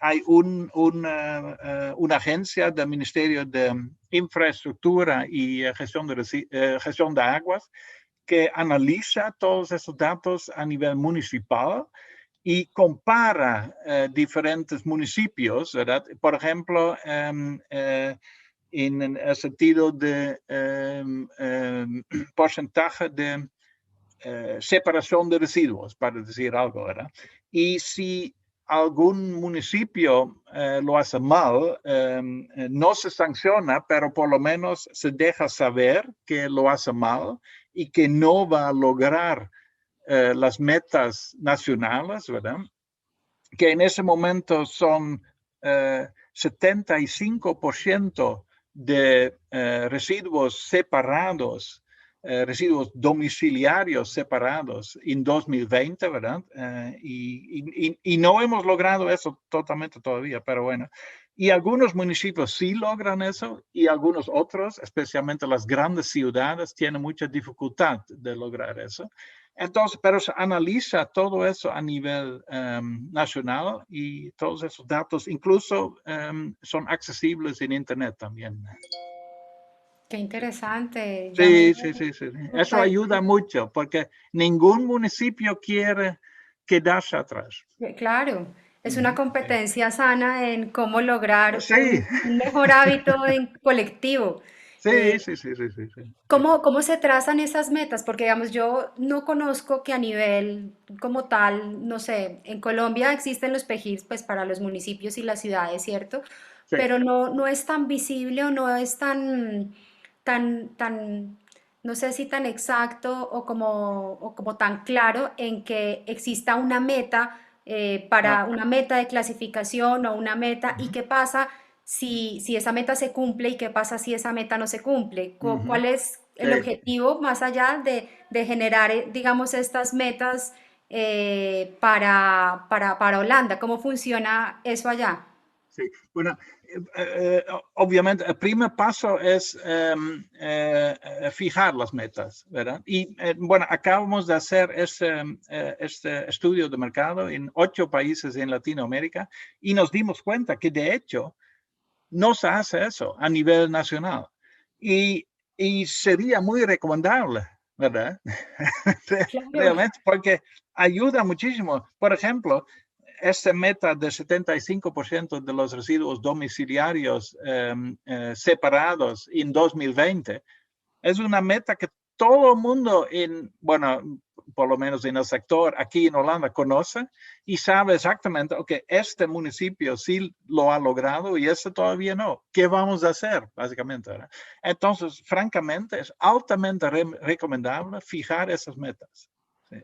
hay una agencia del Ministerio de Infraestructura y gestión de aguas que analiza todos esos datos a nivel municipal y compara diferentes municipios, ¿verdad? Por ejemplo, en el sentido de porcentaje de separación de residuos, para decir algo, ¿verdad? Y si algún municipio lo hace mal, no se sanciona, pero por lo menos se deja saber que lo hace mal y que no va a lograr las metas nacionales, ¿verdad? Que en ese momento son 75% de residuos separados, residuos domiciliarios separados en 2020, ¿verdad? Y no hemos logrado eso totalmente todavía, pero bueno. Y algunos municipios sí logran eso y algunos otros, especialmente las grandes ciudades, tienen mucha dificultad de lograr eso. Entonces, pero se analiza todo eso a nivel nacional y todos esos datos incluso son accesibles en Internet también. Qué interesante. Ya me Sí, sí, sí, sí. Eso ayuda mucho porque ningún municipio quiere quedarse atrás. Claro, es una Sí, competencia sana en cómo lograr sí, un mejor hábito en colectivo. sí, sí, sí, sí, sí, sí, sí. ¿Cómo se trazan esas metas? Porque, digamos, yo no conozco que a nivel como tal, no sé, en Colombia existen los PEJIs, pues para los municipios y las ciudades, ¿cierto? Sí. Pero no es tan visible o no es tan, no sé si tan exacto o como tan claro en que exista una meta No. para una meta de clasificación o una meta y Ujú, qué pasa si esa meta se cumple y qué pasa si esa meta no se cumple. ujú. ¿Cuál es el objetivo más allá de generar, digamos, estas metas para Holanda? ¿Cómo funciona eso allá? Sí, bueno, obviamente el primer paso es fijar las metas, ¿verdad? Y bueno, acabamos de hacer este estudio de mercado en 8 países en Latinoamérica y nos dimos cuenta que de hecho no se hace eso a nivel nacional. Y, y sería muy recomendable, ¿verdad? Claro. Realmente, porque ayuda muchísimo. Por ejemplo, esta meta de 75% de los residuos domiciliarios separados en 2020 es una meta que todo el mundo bueno, por lo menos en el sector aquí en Holanda conoce y sabe exactamente, ok, este municipio sí lo ha logrado y este todavía no. ¿Qué vamos a hacer, básicamente? ¿Verdad? Entonces, francamente, es altamente recomendable fijar esas metas. Sí.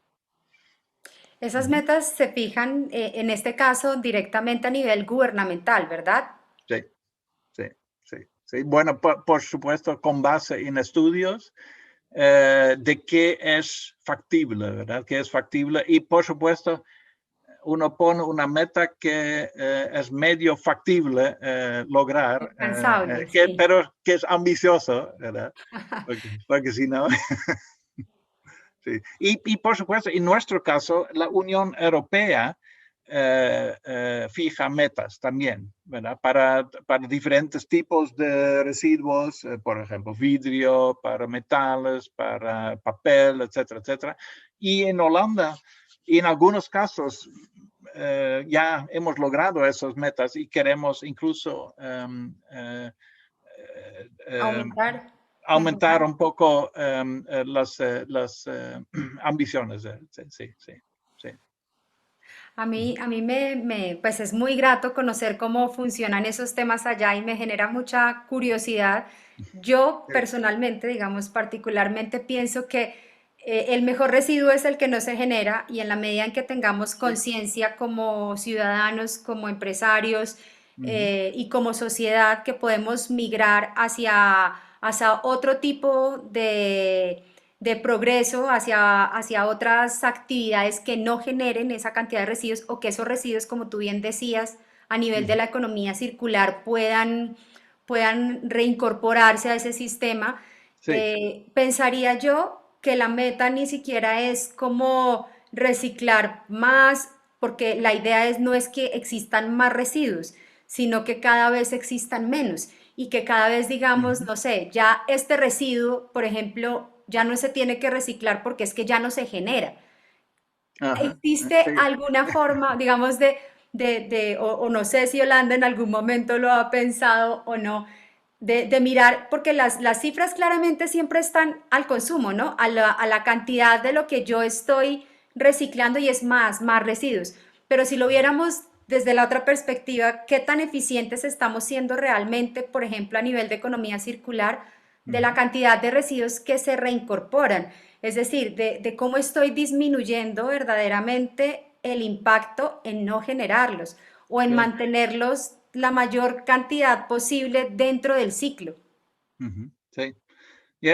Esas Ujú. metas se fijan, en este caso, directamente a nivel gubernamental, ¿verdad? Sí, sí, sí, sí. Bueno, por supuesto, con base en estudios de qué es factible, ¿verdad? ¿Qué es factible? Y por supuesto, uno pone una meta que es medio factible lograr, Alcanzable, sí. pero que es ambicioso, ¿verdad? Porque si no, sí. Y por supuesto, en nuestro caso, la Unión Europea fija metas también, ¿verdad? Para diferentes tipos de residuos, por ejemplo, vidrio, para metales, para papel, etcétera, etcétera. Y en Holanda, y en algunos casos, ya hemos logrado esas metas y queremos incluso Aumentar, aumentar mejorar. un poco las ambiciones. Sí, sí, sí, sí. A mí pues es muy grato conocer cómo funcionan esos temas allá y me genera mucha curiosidad. Yo Sí. personalmente, digamos, particularmente pienso que el mejor residuo es el que no se genera y en la medida en que tengamos Sí. conciencia como ciudadanos, como empresarios Ujú. y como sociedad que podemos migrar hacia otro tipo de progreso hacia otras actividades que no generen esa cantidad de residuos o que esos residuos, como tú bien decías, a nivel de Ujú. la economía circular puedan reincorporarse a ese sistema. Sí. Pensaría yo que la meta ni siquiera es como reciclar más, porque la idea no es que existan más residuos, sino que cada vez existan menos y que cada vez digamos, Ujú. no sé, ya este residuo, por ejemplo, ya no se tiene que reciclar porque es que ya no se genera. Ajá. ¿Existe Sí. alguna forma, digamos, o no sé si Holanda en algún momento lo ha pensado o no, de mirar, porque las cifras claramente siempre están al consumo, ¿no? A la cantidad de lo que yo estoy reciclando y es más residuos. Pero si lo viéramos desde la otra perspectiva, ¿qué tan eficientes estamos siendo realmente, por ejemplo, a nivel de economía circular, de la Ujú. cantidad de residuos que se reincorporan? Es decir, de cómo estoy disminuyendo verdaderamente el impacto en no generarlos o en Sí. mantenerlos la mayor cantidad posible dentro del ciclo. Ujú. Sí.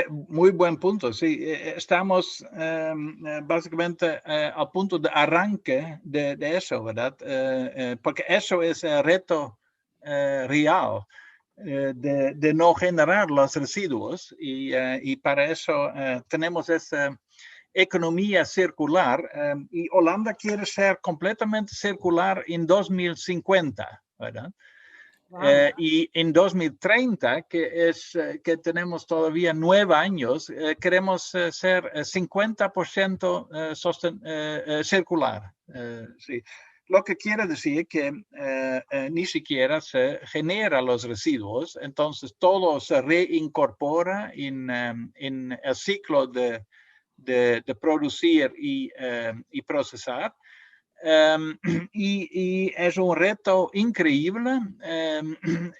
Muy buen punto, sí. Estamos básicamente al punto de arranque de eso, ¿verdad? Porque eso es el reto real de no generar los residuos y para eso tenemos esa economía circular y Holanda quiere ser completamente circular en 2050, ¿verdad? Wow. Y en 2030, que tenemos todavía 9 años, queremos ser 50% circular. Sí. Lo que quiere decir que ni siquiera se generan los residuos, entonces todo se reincorpora en el ciclo de producir y procesar. Um, y es un reto increíble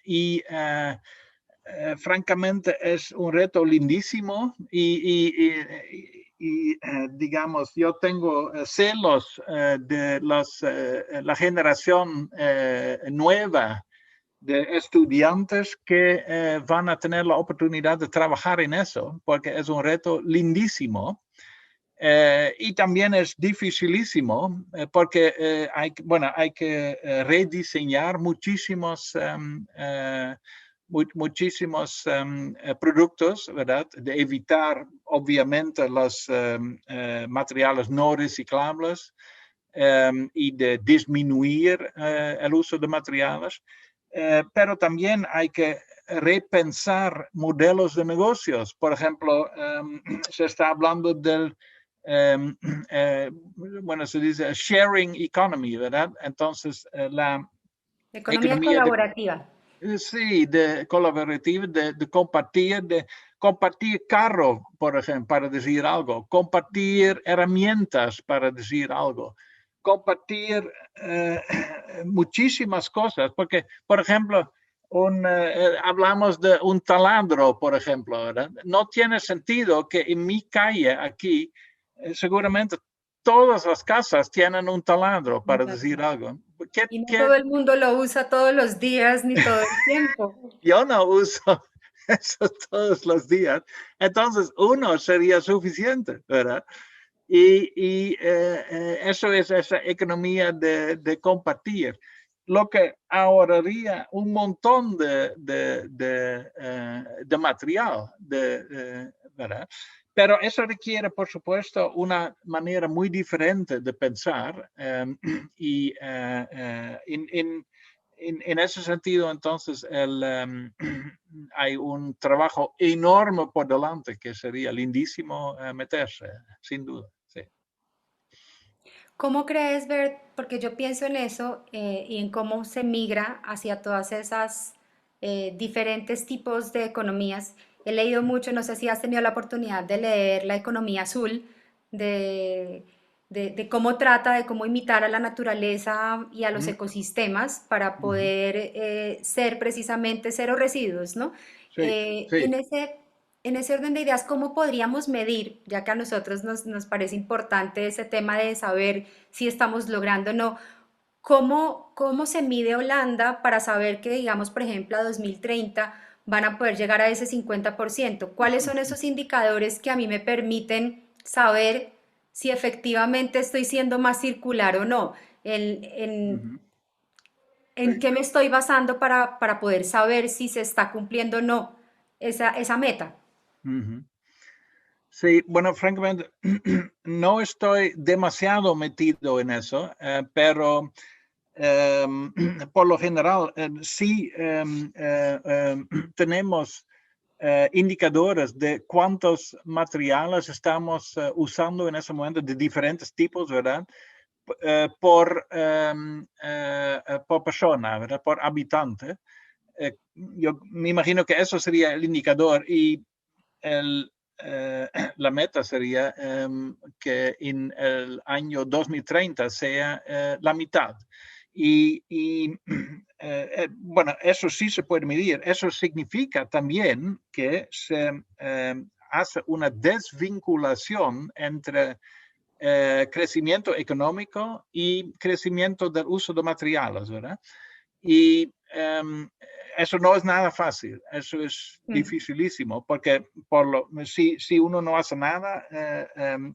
y francamente es un reto lindísimo digamos, yo tengo celos de la generación nueva de estudiantes que van a tener la oportunidad de trabajar en eso, porque es un reto lindísimo. Y también es dificilísimo porque hay que rediseñar muchísimos productos, ¿verdad? De evitar, obviamente, los materiales no reciclables y de disminuir el uso de materiales. Pero también hay que repensar modelos de negocios. Por ejemplo, se está hablando del bueno, se dice sharing economy, ¿verdad? Entonces, la Economía economía colaborativa. sí, de colaborativa, de compartir carro, por ejemplo, para decir algo, compartir herramientas para decir algo, compartir muchísimas cosas, porque, por ejemplo, hablamos de un taladro, por ejemplo, ¿verdad? No tiene sentido que en mi calle aquí, seguramente todas las casas tienen un taladro, para decir algo. Y no ¿Qué, todo el mundo lo usa todos los días ni todo el tiempo. Yo no uso eso todos los días, entonces uno sería suficiente, ¿verdad? Y eso es esa economía de compartir, lo que ahorraría un montón de material, ¿verdad? Pero eso requiere, por supuesto, una manera muy diferente de pensar y en ese sentido, entonces, hay un trabajo enorme por delante que sería lindísimo meterse, sin duda. Sí. ¿Cómo crees ver? Porque yo pienso en eso y en cómo se migra hacia todas esas diferentes tipos de economías. He leído mucho, no sé si has tenido la oportunidad de leer La economía azul, de, de cómo trata de cómo imitar a la naturaleza y a los Mm, ecosistemas para ujú. poder ser precisamente cero residuos, ¿no? Sí, Eh, sí. en ese, en ese orden de ideas, ¿cómo podríamos medir, ya que a nosotros nos parece importante ese tema de saber si estamos logrando o no? ¿Cómo se mide Holanda para saber que, digamos, por ejemplo, a 2030 van a poder llegar a ese 50%? ¿Cuáles son esos indicadores que a mí me permiten saber si efectivamente estoy siendo más circular o no? ¿En, en, Ujú. en Sí. qué me estoy basando para poder saber si se está cumpliendo o no esa meta? Ujú. Sí, bueno, francamente, no estoy demasiado metido en eso, pero por lo general sí tenemos indicadores de cuántos materiales estamos usando en ese momento de diferentes tipos, ¿verdad? Por persona, ¿verdad? Por habitante. Yo me imagino que eso sería el indicador y el, la meta sería que en el año 2030 sea la mitad. Bueno, eso sí se puede medir. Eso significa también que se hace una desvinculación entre crecimiento económico y crecimiento del uso de materiales, ¿verdad? Y eso no es nada fácil, eso es Mm. dificilísimo, porque si uno no hace nada,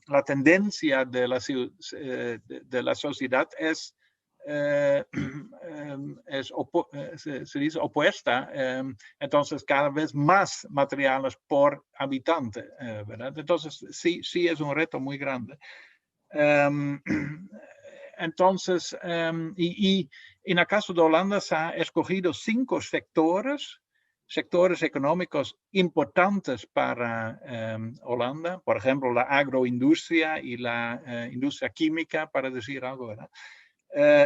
la tendencia de la sociedad se dice opuesta, entonces cada vez más materiales por habitante, ¿verdad? Entonces sí es un reto muy grande. Um, entonces, y en el caso de Holanda se ha escogido 5 sectores económicos importantes para Holanda, por ejemplo, la agroindustria y la industria química, para decir algo, ¿verdad?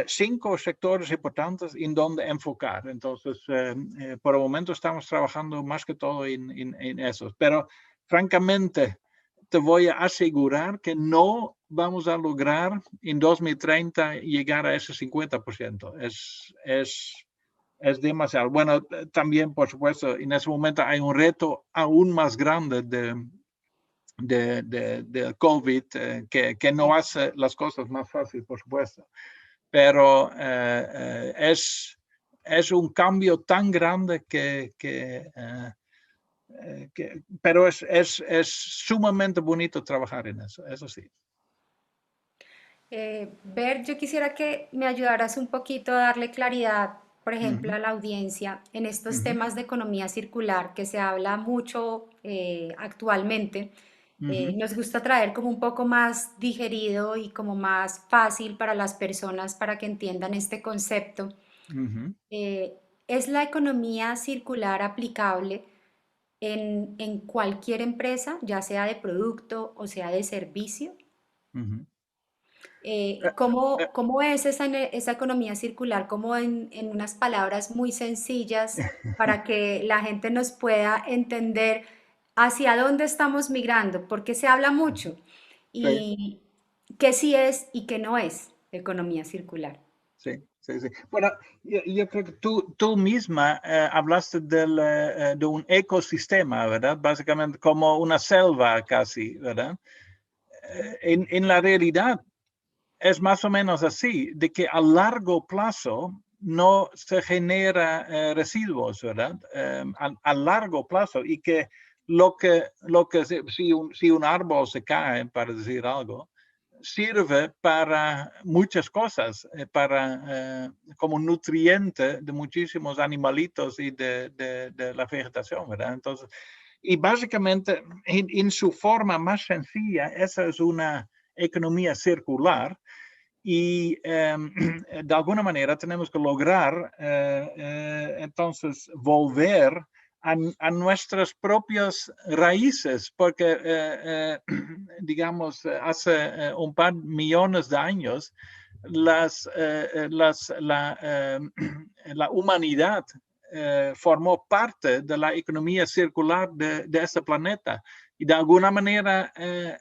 5 sectores importantes en donde enfocar. Entonces, por el momento estamos trabajando más que todo en esos, pero francamente, te voy a asegurar que no vamos a lograr en 2030 llegar a ese 50%. Es demasiado. Bueno, también, por supuesto, en ese momento hay un reto aún más grande de COVID que no hace las cosas más fáciles, por supuesto. Pero es un cambio tan grande pero es sumamente bonito trabajar en eso sí. Bert, yo quisiera que me ayudaras un poquito a darle claridad, por ejemplo, Ujú, a la audiencia en estos ujú, temas de economía circular que se habla mucho actualmente. ujú, Nos gusta traer como un poco más digerido y como más fácil para las personas para que entiendan este concepto. ujú, Eh, ¿Es la economía circular aplicable en cualquier empresa, ya sea de producto o sea de servicio? ujú. ¿Cómo es esa economía circular? Como en unas palabras muy sencillas para que la gente nos pueda entender hacia dónde estamos migrando, porque se habla mucho Sí, y qué sí es y qué no es economía circular. sí, sí, sí. Bueno, yo creo que tú misma hablaste de un ecosistema, ¿verdad? Básicamente como una selva casi, ¿verdad? En la realidad es más o menos así, de que a largo plazo no se genera residuos, ¿verdad? A largo plazo y que si un árbol se cae, para decir algo, sirve para muchas cosas, como nutriente de muchísimos animalitos y de la vegetación, ¿verdad? Entonces, y básicamente, en su forma más sencilla, esa es una economía circular y de alguna manera tenemos que lograr entonces volver a nuestras propias raíces, porque digamos, hace un par millones de años, las, la humanidad formó parte de la economía circular de ese planeta y de alguna manera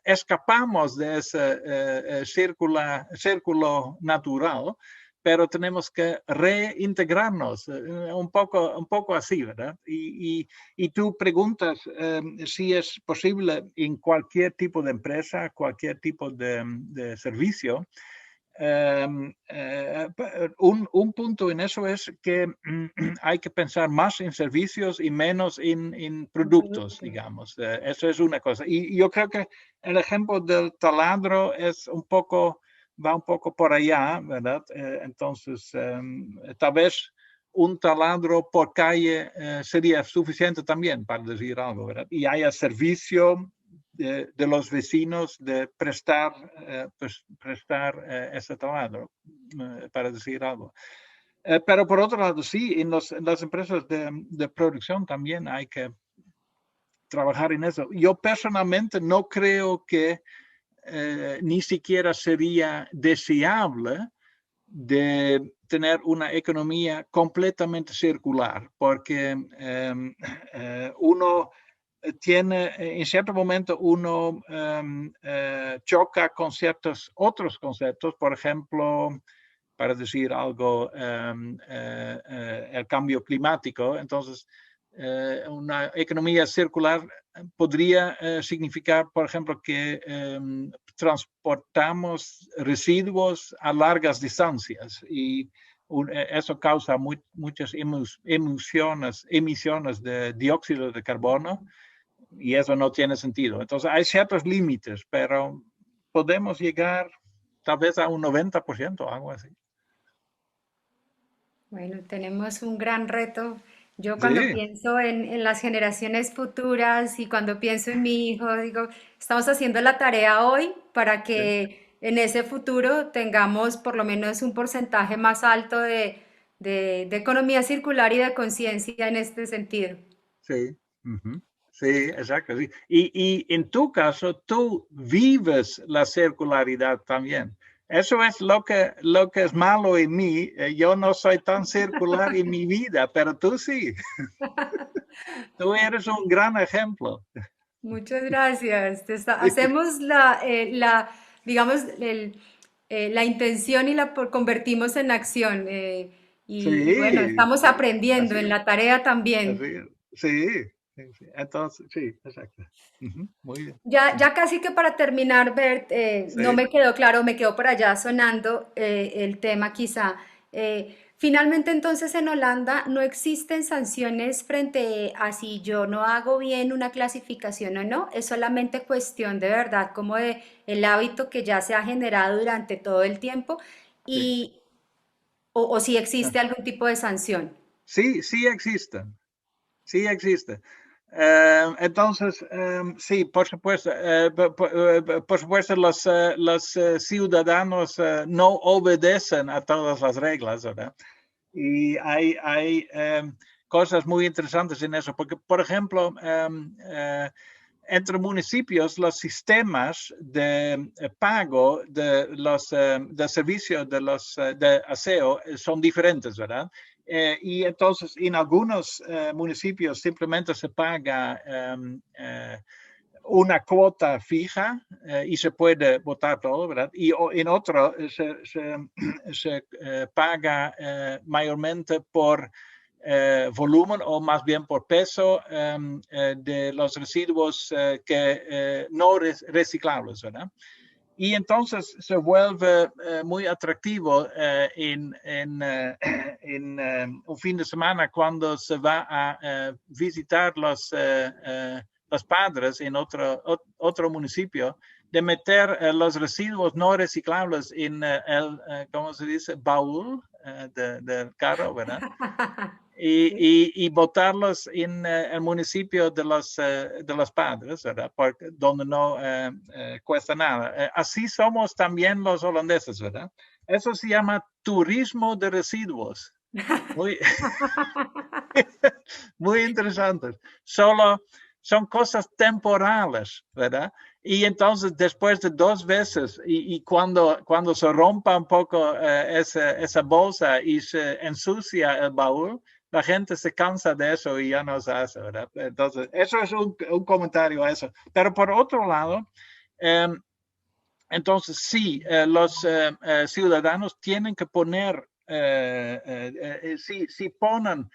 escapamos de ese círculo natural, pero tenemos que reintegrarnos un poco así, ¿verdad? Y tú preguntas si es posible en cualquier tipo de empresa, cualquier tipo de servicio. Un punto en eso es que hay que pensar más en servicios y menos en Un productos, producto. digamos. Eso es una cosa. Y yo creo que el ejemplo del taladro es va un poco por allá, ¿verdad? Entonces, tal vez un taladro por calle sería suficiente también para decir algo, ¿verdad? Y haya servicio de los vecinos de prestar ese taladro, para decir algo. Pero por otro lado, sí, en las empresas de producción también hay que trabajar en eso. Yo personalmente no creo que ni siquiera sería deseable de tener una economía completamente circular, porque uno tiene, en cierto momento uno choca con ciertos otros conceptos, por ejemplo, para decir algo, el cambio climático. Entonces, una economía circular podría significar, por ejemplo, que transportamos residuos a largas distancias y eso causa muchas emisiones de dióxido de carbono y eso no tiene sentido. Entonces hay ciertos límites, pero podemos llegar tal vez a un 90%, algo así. Bueno, tenemos un gran reto. Yo cuando Sí, pienso en las generaciones futuras y cuando pienso en mi hijo, digo, estamos haciendo la tarea hoy para sí, que en ese futuro tengamos por lo menos un porcentaje más alto de economía circular y de conciencia en este sentido. sí. Ujú. Sí, exacto. Sí. Y en tu caso, tú vives la circularidad también. Eso es lo que es malo en mí. Yo no soy tan circular en mi vida, pero tú sí. Tú eres un gran ejemplo. Muchas gracias. Sí, Hacemos digamos, la intención y convertimos en acción. Y bueno, sí, estamos sí, aprendiendo así en es. la tarea Así también. es. Sí, sí, sí. Entonces, sí, exacto. Ujú, muy bien. Ya casi que para terminar, Bert, no Sí. me quedó claro, me quedó por allá sonando el tema quizá. Finalmente, entonces, en Holanda no existen sanciones frente a si yo no hago bien una clasificación o no, es solamente cuestión de verdad, como de el hábito que ya se ha generado durante todo el tiempo Sí. y o si existe algún tipo de sanción. Sí, sí existen. Sí existe. Entonces, sí, por supuesto, por supuesto los ciudadanos no obedecen a todas las reglas, ¿verdad? Y hay cosas muy interesantes en eso, porque, por ejemplo, entre municipios, los sistemas de pago de servicios de aseo son diferentes, ¿verdad? Y entonces en algunos municipios simplemente se paga una cuota fija y se puede votar todo, ¿verdad? Y en otro se paga mayormente por volumen o más bien por peso de los residuos que no reciclables, ¿verdad? Y entonces se vuelve muy atractivo en un fin de semana cuando se va a visitar los padres en otro municipio, de meter los residuos no reciclables en ¿cómo se dice? Baúl del carro, ¿verdad? Y botarlos en el municipio de los padres, ¿verdad? Porque, donde no cuesta nada. Así somos también los holandeses, ¿verdad? Eso se llama turismo de residuos. Muy, muy interesantes. Solo son cosas temporales, ¿verdad? Y entonces después de dos veces y cuando se rompa un poco esa bolsa y se ensucia el baúl, la gente se cansa de eso y ya no se hace, ¿verdad? Entonces, eso es un comentario a eso. Pero por otro lado, eh, entonces sí, los ciudadanos tienen que poner, si ponen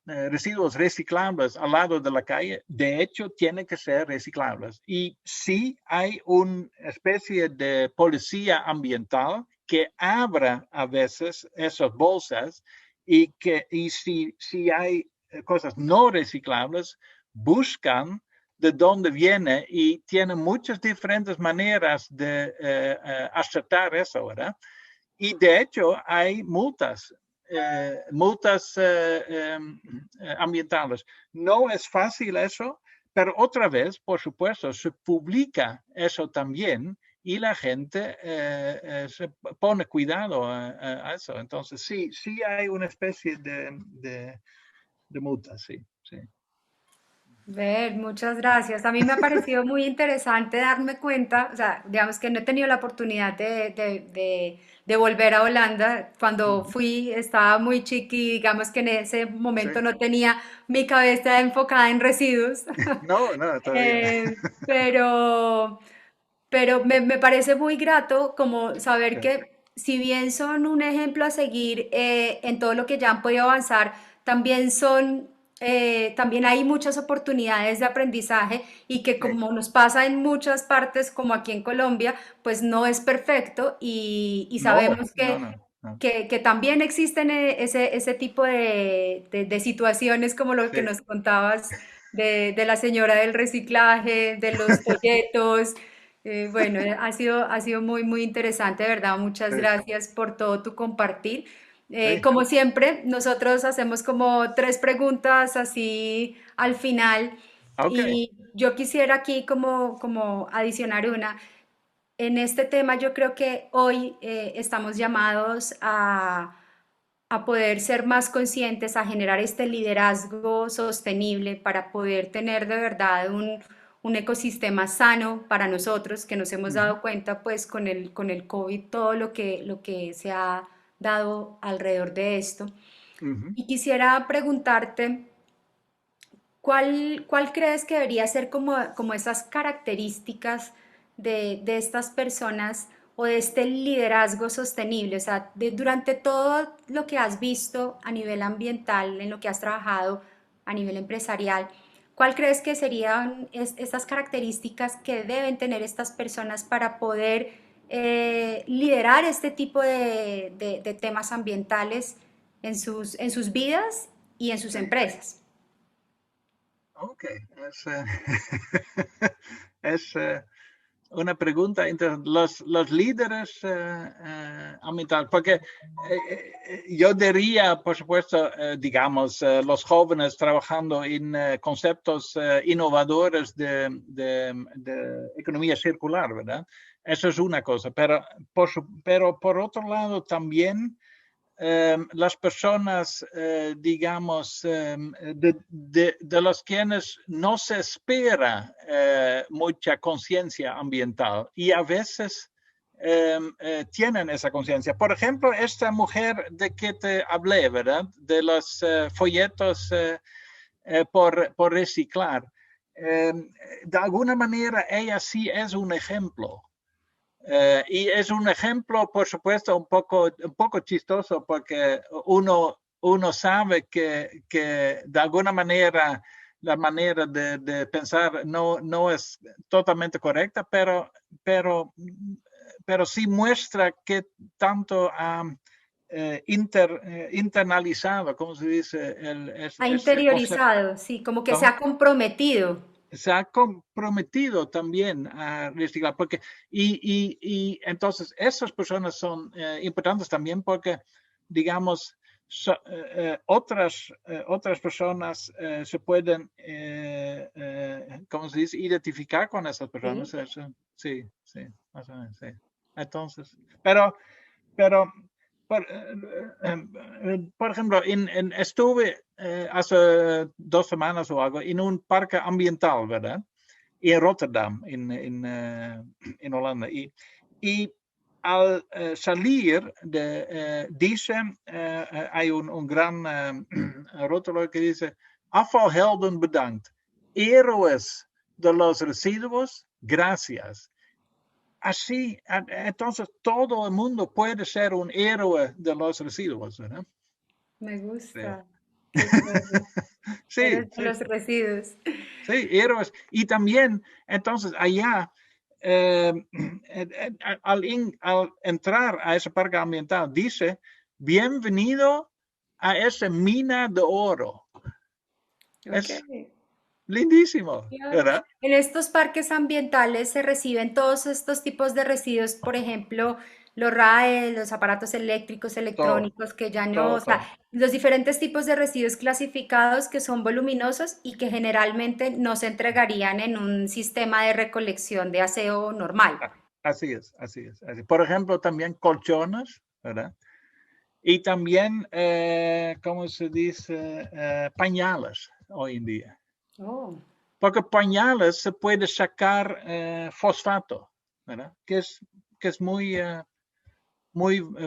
residuos reciclables al lado de la calle, de hecho tienen que ser reciclables. Y sí hay una especie de policía ambiental que abra a veces esas bolsas si hay cosas no reciclables, buscan de dónde viene y tiene muchas diferentes maneras de aceptar eso, ¿verdad? Y de hecho hay multas ambientales. No es fácil eso, pero otra vez, por supuesto, se publica eso también y la gente se pone cuidado a eso. Entonces, sí, sí hay una especie de multas, sí, sí. Ver, muchas gracias. A mí me ha parecido muy interesante darme cuenta, o sea, digamos que no he tenido la oportunidad de volver a Holanda. Cuando Uh-huh. fui estaba muy chiqui, digamos que en ese Sí. momento no tenía mi cabeza enfocada en residuos. No, no, todavía. Eh, pero, pero me parece muy grato como saber Sí, que si bien son un ejemplo a seguir en todo lo que ya han podido avanzar, también también hay muchas oportunidades de aprendizaje y que sí. como nos pasa en muchas partes, como aquí en Colombia, pues no es perfecto y No, sabemos no, no, no. que también existen ese tipo de situaciones como lo que Sí. nos contabas de la señora del reciclaje, de los folletos. Bueno, ha sido muy, muy interesante, de verdad. Muchas Sí, gracias por todo tu compartir. sí. Como siempre, nosotros hacemos como tres preguntas así al final Ok. y yo quisiera aquí como adicionar una. En este tema yo creo que hoy estamos llamados a poder ser más conscientes, a generar este liderazgo sostenible para poder tener de verdad un ecosistema sano para nosotros, que nos hemos Ujú, dado cuenta pues con el COVID, todo lo que se ha dado alrededor de esto. ujú. Y quisiera preguntarte, cuál crees que debería ser como esas características de estas personas o de este liderazgo sostenible? O sea, durante todo lo que has visto a nivel ambiental, en lo que has trabajado a nivel empresarial, ¿cuál crees que serían esas características que deben tener estas personas para poder liderar este tipo de temas ambientales en sus vidas y en sus Sí. empresas? Ok, es, es una pregunta entre los líderes ambientales, porque yo diría, por supuesto, digamos, los jóvenes trabajando en conceptos innovadores de economía circular, ¿verdad? Eso es una cosa, pero por otro lado también las personas, digamos, de los quienes no se espera mucha conciencia ambiental y a veces tienen esa conciencia. Por ejemplo, esta mujer de que te hablé, ¿verdad? De los folletos por reciclar. De alguna manera, ella sí es un ejemplo. Y es un ejemplo, por supuesto, un poco chistoso porque uno sabe que de alguna manera la manera de pensar no es totalmente correcta, pero sí muestra que tanto ha internalizado, ¿cómo se dice? Ha Ese concepto. interiorizado, sí, como que se ¿Cómo? ha comprometido. Se ha comprometido también a reciclar, porque, y entonces esas personas son importantes también porque, digamos, otras personas se pueden, ¿cómo se dice?, identificar con esas personas. Sí. Eso, sí, sí, más o menos, sí. Entonces, pero por ejemplo, estuve hace 2 semanas o algo en un parque ambiental, ¿verdad? Y en Rotterdam, en Holanda. Y al salir dice, hay un gran rótulo que dice, afvalhelden bedankt, héroes de los residuos, gracias. Así, entonces todo el mundo puede ser un héroe de los residuos, ¿verdad? Me Creo. gusta. Qué chévere. Sí, Eres de sí, los residuos. sí, héroes. Y también, entonces, allá, al entrar a ese parque ambiental, dice, bienvenido a esa mina de oro. Ok. Es lindísimo, Claro. ¿verdad? En estos parques ambientales se reciben todos estos tipos de residuos, por ejemplo, los RAE, los aparatos eléctricos, Todo, electrónicos, que ya no, o todo, sea, todo. los diferentes tipos de residuos clasificados que son voluminosos y que generalmente no se entregarían en un sistema de recolección de aseo normal. Así es, así es. Así. Por ejemplo, también colchones, ¿verdad? Y también, ¿cómo se dice? Pañales hoy en día. Oh, Porque pañales se puede sacar fosfato, ¿verdad? Que es muy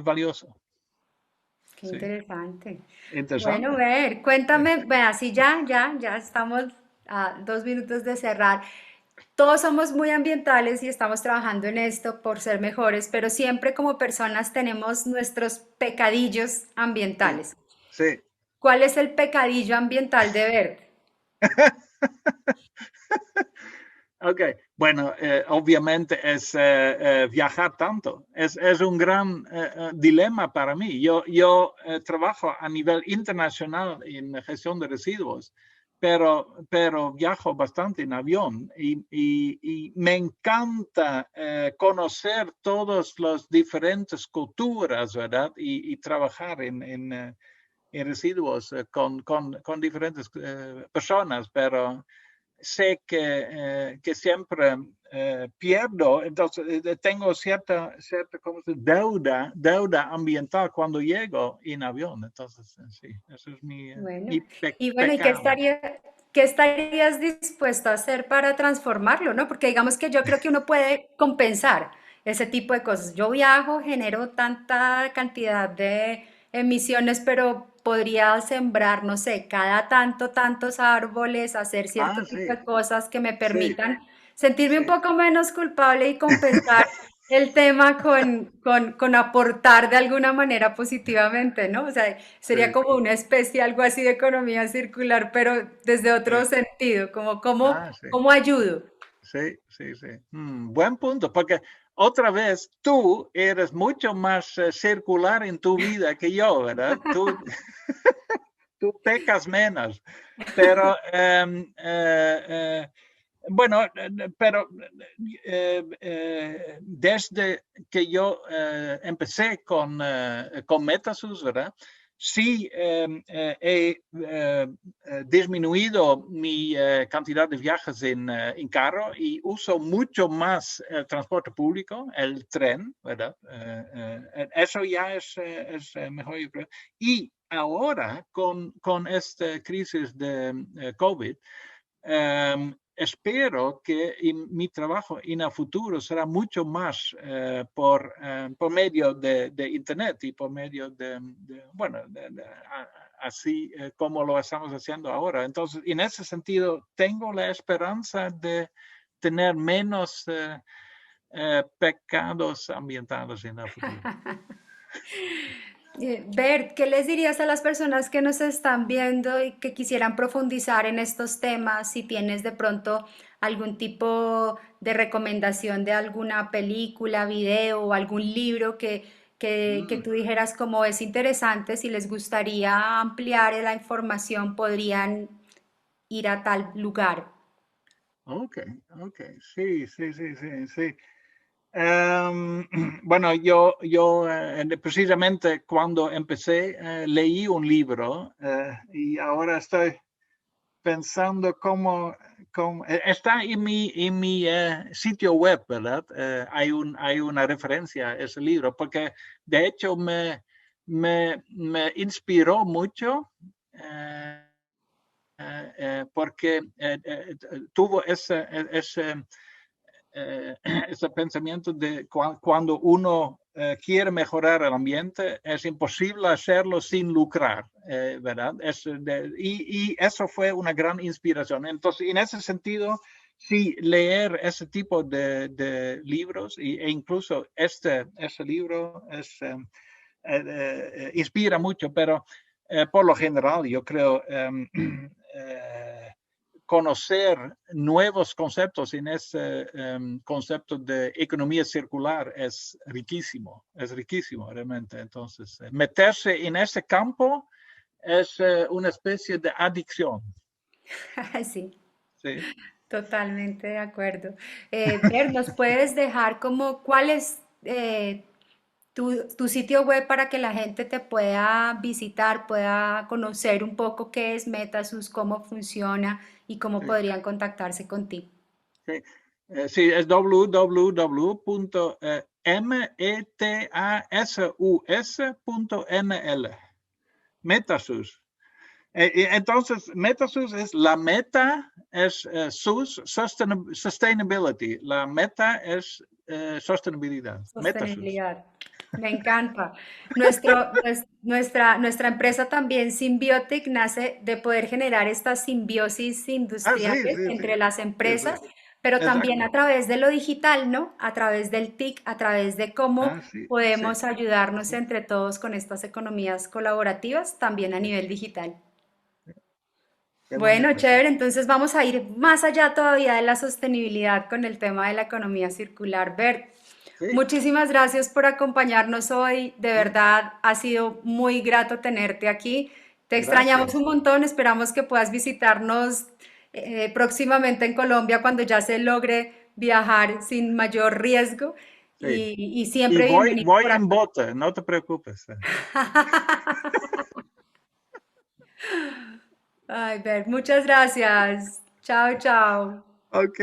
valioso. qué Sí, interesante. Bueno, interesante. ver, Sí. cuéntame, bueno, así ya estamos a 2 minutos de cerrar. Todos somos muy ambientales y estamos trabajando en esto por ser mejores, pero siempre como personas tenemos nuestros pecadillos Sí. ambientales. Sí. ¿Cuál es el pecadillo ambiental de Bert? Ok, bueno, obviamente es viajar tanto. Es un gran dilema para mí. Yo trabajo a nivel internacional en gestión de residuos, pero viajo bastante en avión y me encanta conocer todas las diferentes culturas, ¿verdad? Y trabajar en residuos con diferentes personas, pero sé que siempre pierdo, entonces tengo cierta ¿cómo se dice? Deuda ambiental cuando llego en avión. Entonces, sí, eso es Bueno, mi y bueno, pecado. qué estarías dispuesto a hacer para transformarlo, ¿no? Porque digamos que yo creo que uno puede compensar ese tipo de cosas. Yo viajo, genero tanta cantidad de emisiones, pero podría sembrar, no sé, cada tantos árboles, hacer cierto Ah, tipo sí, de cosas que me sí, permitan sentirme un sí, poco menos culpable y compensar el tema con aportar de alguna manera positivamente, ¿no? O sea, sería sí, como una especie, algo así de economía circular, pero desde otro sí. sentido, como Ah, sí. cómo ayudo. Sí, sí, sí. Buen punto, porque otra vez, tú eres mucho más circular en tu vida que yo, ¿verdad? Tú pecas menos, pero bueno, pero desde que yo empecé con Metasus, ¿verdad? Sí he disminuido mi cantidad de viajes en carro y uso mucho más el transporte público, el tren, ¿verdad? Eso ya es mejor, yo creo. Y ahora, con esta crisis de COVID, espero que mi trabajo en el futuro será mucho más por medio de Internet y por medio bueno, así como lo estamos haciendo ahora. Entonces, en ese sentido, tengo la esperanza de tener menos pecados ambientales en el futuro. Bert, ¿qué les dirías a las personas que nos están viendo y que quisieran profundizar en estos temas? Si tienes de pronto algún tipo de recomendación de alguna película, video o algún libro que Mm. tú dijeras como es interesante, si les gustaría ampliar la información, podrían ir a tal lugar. Ok, ok, sí, sí, sí, sí, sí. Bueno, yo precisamente cuando empecé leí un libro y ahora estoy pensando está en mi sitio web, ¿verdad? Hay una referencia a ese libro porque de hecho me inspiró mucho. eh, Porque tuvo eh, ese pensamiento de cuando uno quiere mejorar el ambiente, es imposible hacerlo sin lucrar, ¿verdad? Y eso fue una gran inspiración. Entonces, en ese sentido, sí, leer ese tipo de libros e incluso este libro inspira mucho, pero por lo general yo creo conocer nuevos conceptos en ese concepto de economía circular es riquísimo realmente. Entonces, meterse en ese campo es una especie de adicción. Sí. Sí. Totalmente de acuerdo. Ver, ¿nos puedes dejar como cuál es tu sitio web para que la gente te pueda visitar, pueda conocer un poco qué es MetaSUS, cómo funciona y cómo Sí, podrían contactarse contigo? sí. Sí, es www.metasus.nl. Metasus. Entonces, MetaSUS es la meta, es SUS, Sustainability. La meta es sostenibilidad. MetaSUS. Sostenibilidad. Me encanta. Nuestra empresa también, Symbiotic, nace de poder generar estas simbiosis Ah, sí, industriales sí, sí. entre las Sí, sí. empresas, pero también a Exacto. través de lo digital, ¿no? A través del TIC, a través de cómo Ah, sí, sí, podemos ayudarnos sí, entre todos con estas economías colaborativas, también a sí. nivel digital. Qué Bueno, bonito, sí. chévere, entonces vamos a ir más allá todavía de la sostenibilidad con el tema de la economía circular. Bert, Sí, muchísimas gracias por acompañarnos hoy, de sí. verdad ha sido muy grato tenerte aquí. Te extrañamos un Gracias. montón, esperamos que puedas visitarnos próximamente en Colombia cuando ya se logre viajar sin mayor riesgo Sí. y Y siempre bienvenido voy por en acá. bote, no te preocupes. Ay, Bert, muchas gracias. Chao, chao. Ok.